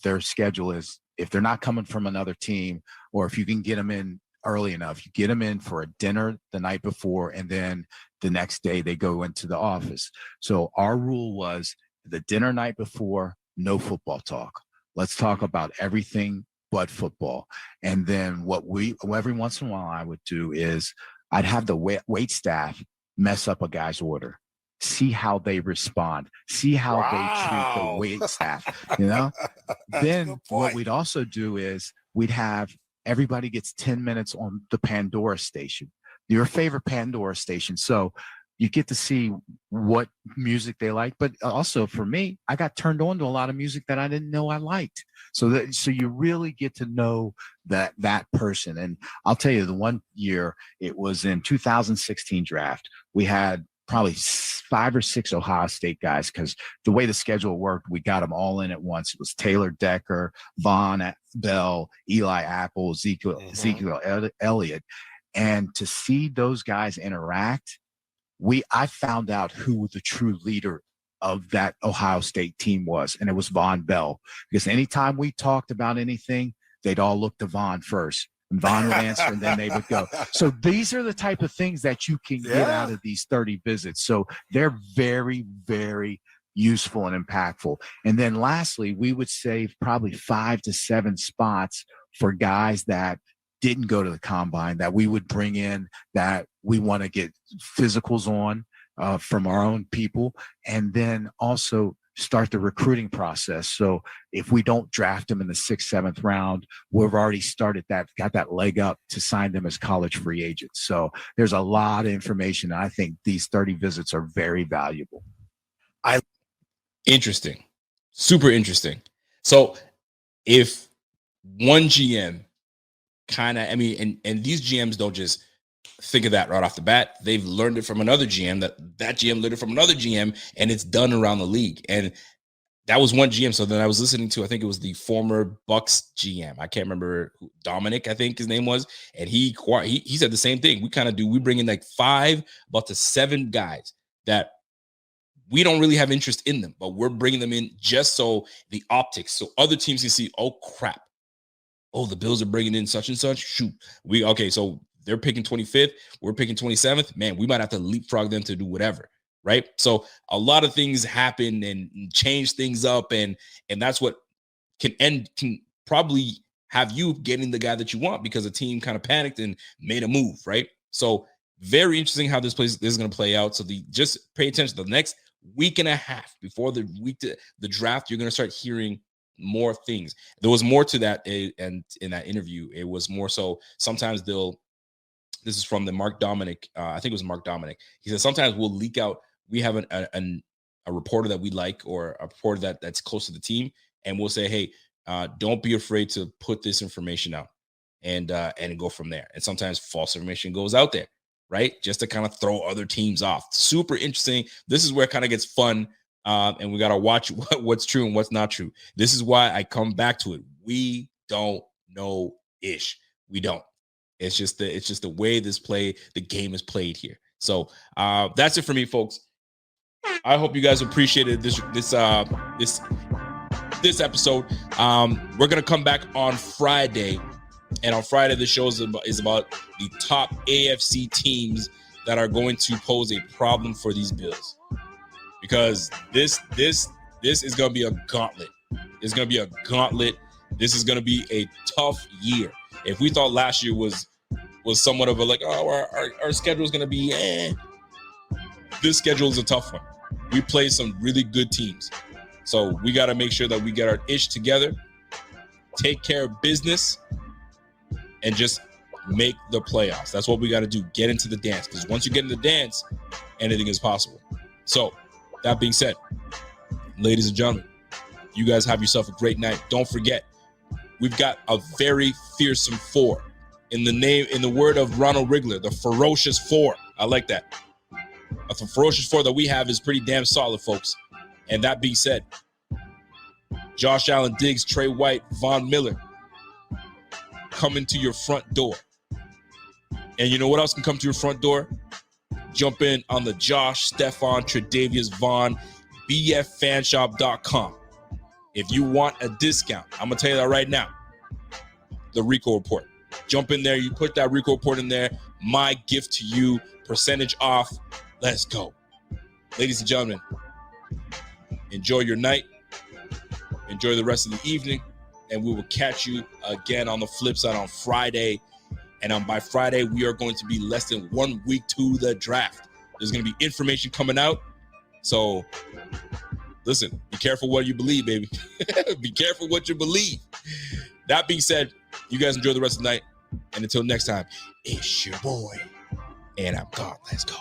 their schedule is, if they're not coming from another team, or if you can get them in early enough, you get them in for a dinner the night before, and then the next day they go into the office. So our rule was the dinner night before, no football talk. Let's talk about everything but football. And then every once in a while I would do is I'd have the wait staff mess up a guy's order. See how they respond. See how they treat the wait staff, Then what we'd also do is we'd have everybody gets 10 minutes on the Pandora station, your favorite Pandora station. So you get to see what music they like. But also for me, I got turned on to a lot of music that I didn't know I liked. So you really get to know that person. And I'll tell you, the one year, it was in 2016 draft, we had probably 5 or 6 Ohio State guys, because the way the schedule worked, we got them all in at once. It was Taylor Decker, Von Bell, Eli Apple, Ezekiel Elliott. And to see those guys interact, I found out who the true leader of that Ohio State team was, and it was Von Bell. Because anytime we talked about anything, they'd all look to Von first. And Von would answer, and then they would go. So these are the type of things that you can get out of these 30 visits. So they're very, very useful and impactful. And then lastly, we would save probably 5 to 7 spots for guys that didn't go to the combine, that we would bring in, that we want to get physicals on from our own people, and then also start the recruiting process. So if we don't draft them in the 6th, 7th round, we've already got that leg up to sign them as college free agents. So there's a lot of information. And I think these 30 visits are very valuable. Interesting. Super interesting. So if one GM and these GMs don't just think of that right off the bat. They've learned it from another GM, that GM learned it from another GM, and it's done around the league. And that was one GM. So then I was listening to, I think it was the former Bucks GM. I can't remember Dominic, I think his name was. And he said the same thing. We bring in like 5 about to 7 guys that we don't really have interest in them, but we're bringing them in just so the optics, so other teams can see, oh crap. Oh, the Bills are bringing in such and such. Shoot. So they're picking 25th. We're picking 27th. Man, we might have to leapfrog them to do whatever, right? So a lot of things happen and change things up, and that's what can probably have you getting the guy that you want because the team kind of panicked and made a move, right? So very interesting how this is going to play out. So just pay attention to the next week and a half before the draft. You're going to start hearing more things. There was more to that, and in that interview, it was more so sometimes this is from the Mark Dominic. I think it was Mark Dominic. He said sometimes we'll leak out. We have a reporter that we like, or a reporter that's close to the team, and we'll say, hey, don't be afraid to put this information out, and go from there. And sometimes false information goes out there, right? Just to kind of throw other teams off. Super interesting. This is where it kind of gets fun and we got to watch what's true and what's not true. This is why I come back to it. We don't know ish. We don't. It's just the way the game is played here. So that's it for me, folks. I hope you guys appreciated this episode. We're gonna come back on Friday, and on Friday the show is about the top AFC teams that are going to pose a problem for these Bills, because this is gonna be a gauntlet. It's gonna be a gauntlet. This is gonna be a tough year. If we thought last year was somewhat of a our schedule is gonna be this schedule is a tough one. We play some really good teams. So we got to make sure that we get our ish together, take care of business, and just make the playoffs. That's what we got to do. Get into the dance, because once you get in the dance, anything is possible. So that being said, ladies and gentlemen, you guys have yourself a great night. Don't forget, we've got a very fearsome four. In the word of Ronald Rigler, the ferocious four. I like that. The ferocious four that we have is pretty damn solid, folks. And that being said, Josh Allen, Diggs, Trey White, Von Miller coming to your front door. And you know what else can come to your front door? Jump in on the Josh, Stefan, Tre'Davious, Vaughn, bffanshop.com. If you want a discount, I'm going to tell you that right now. The Rico Report. Jump in there. You put that Rico Report in there. My gift to you, percentage off. Let's go. Ladies and gentlemen, enjoy your night. Enjoy the rest of the evening. And we will catch you again on the flip side on Friday. And by Friday, we are going to be less than 1 week to the draft. There's going to be information coming out. So, listen, be careful what you believe, baby. Be careful what you believe. That being said, you guys enjoy the rest of the night. And until next time, it's your boy. And I'm gone. Let's go.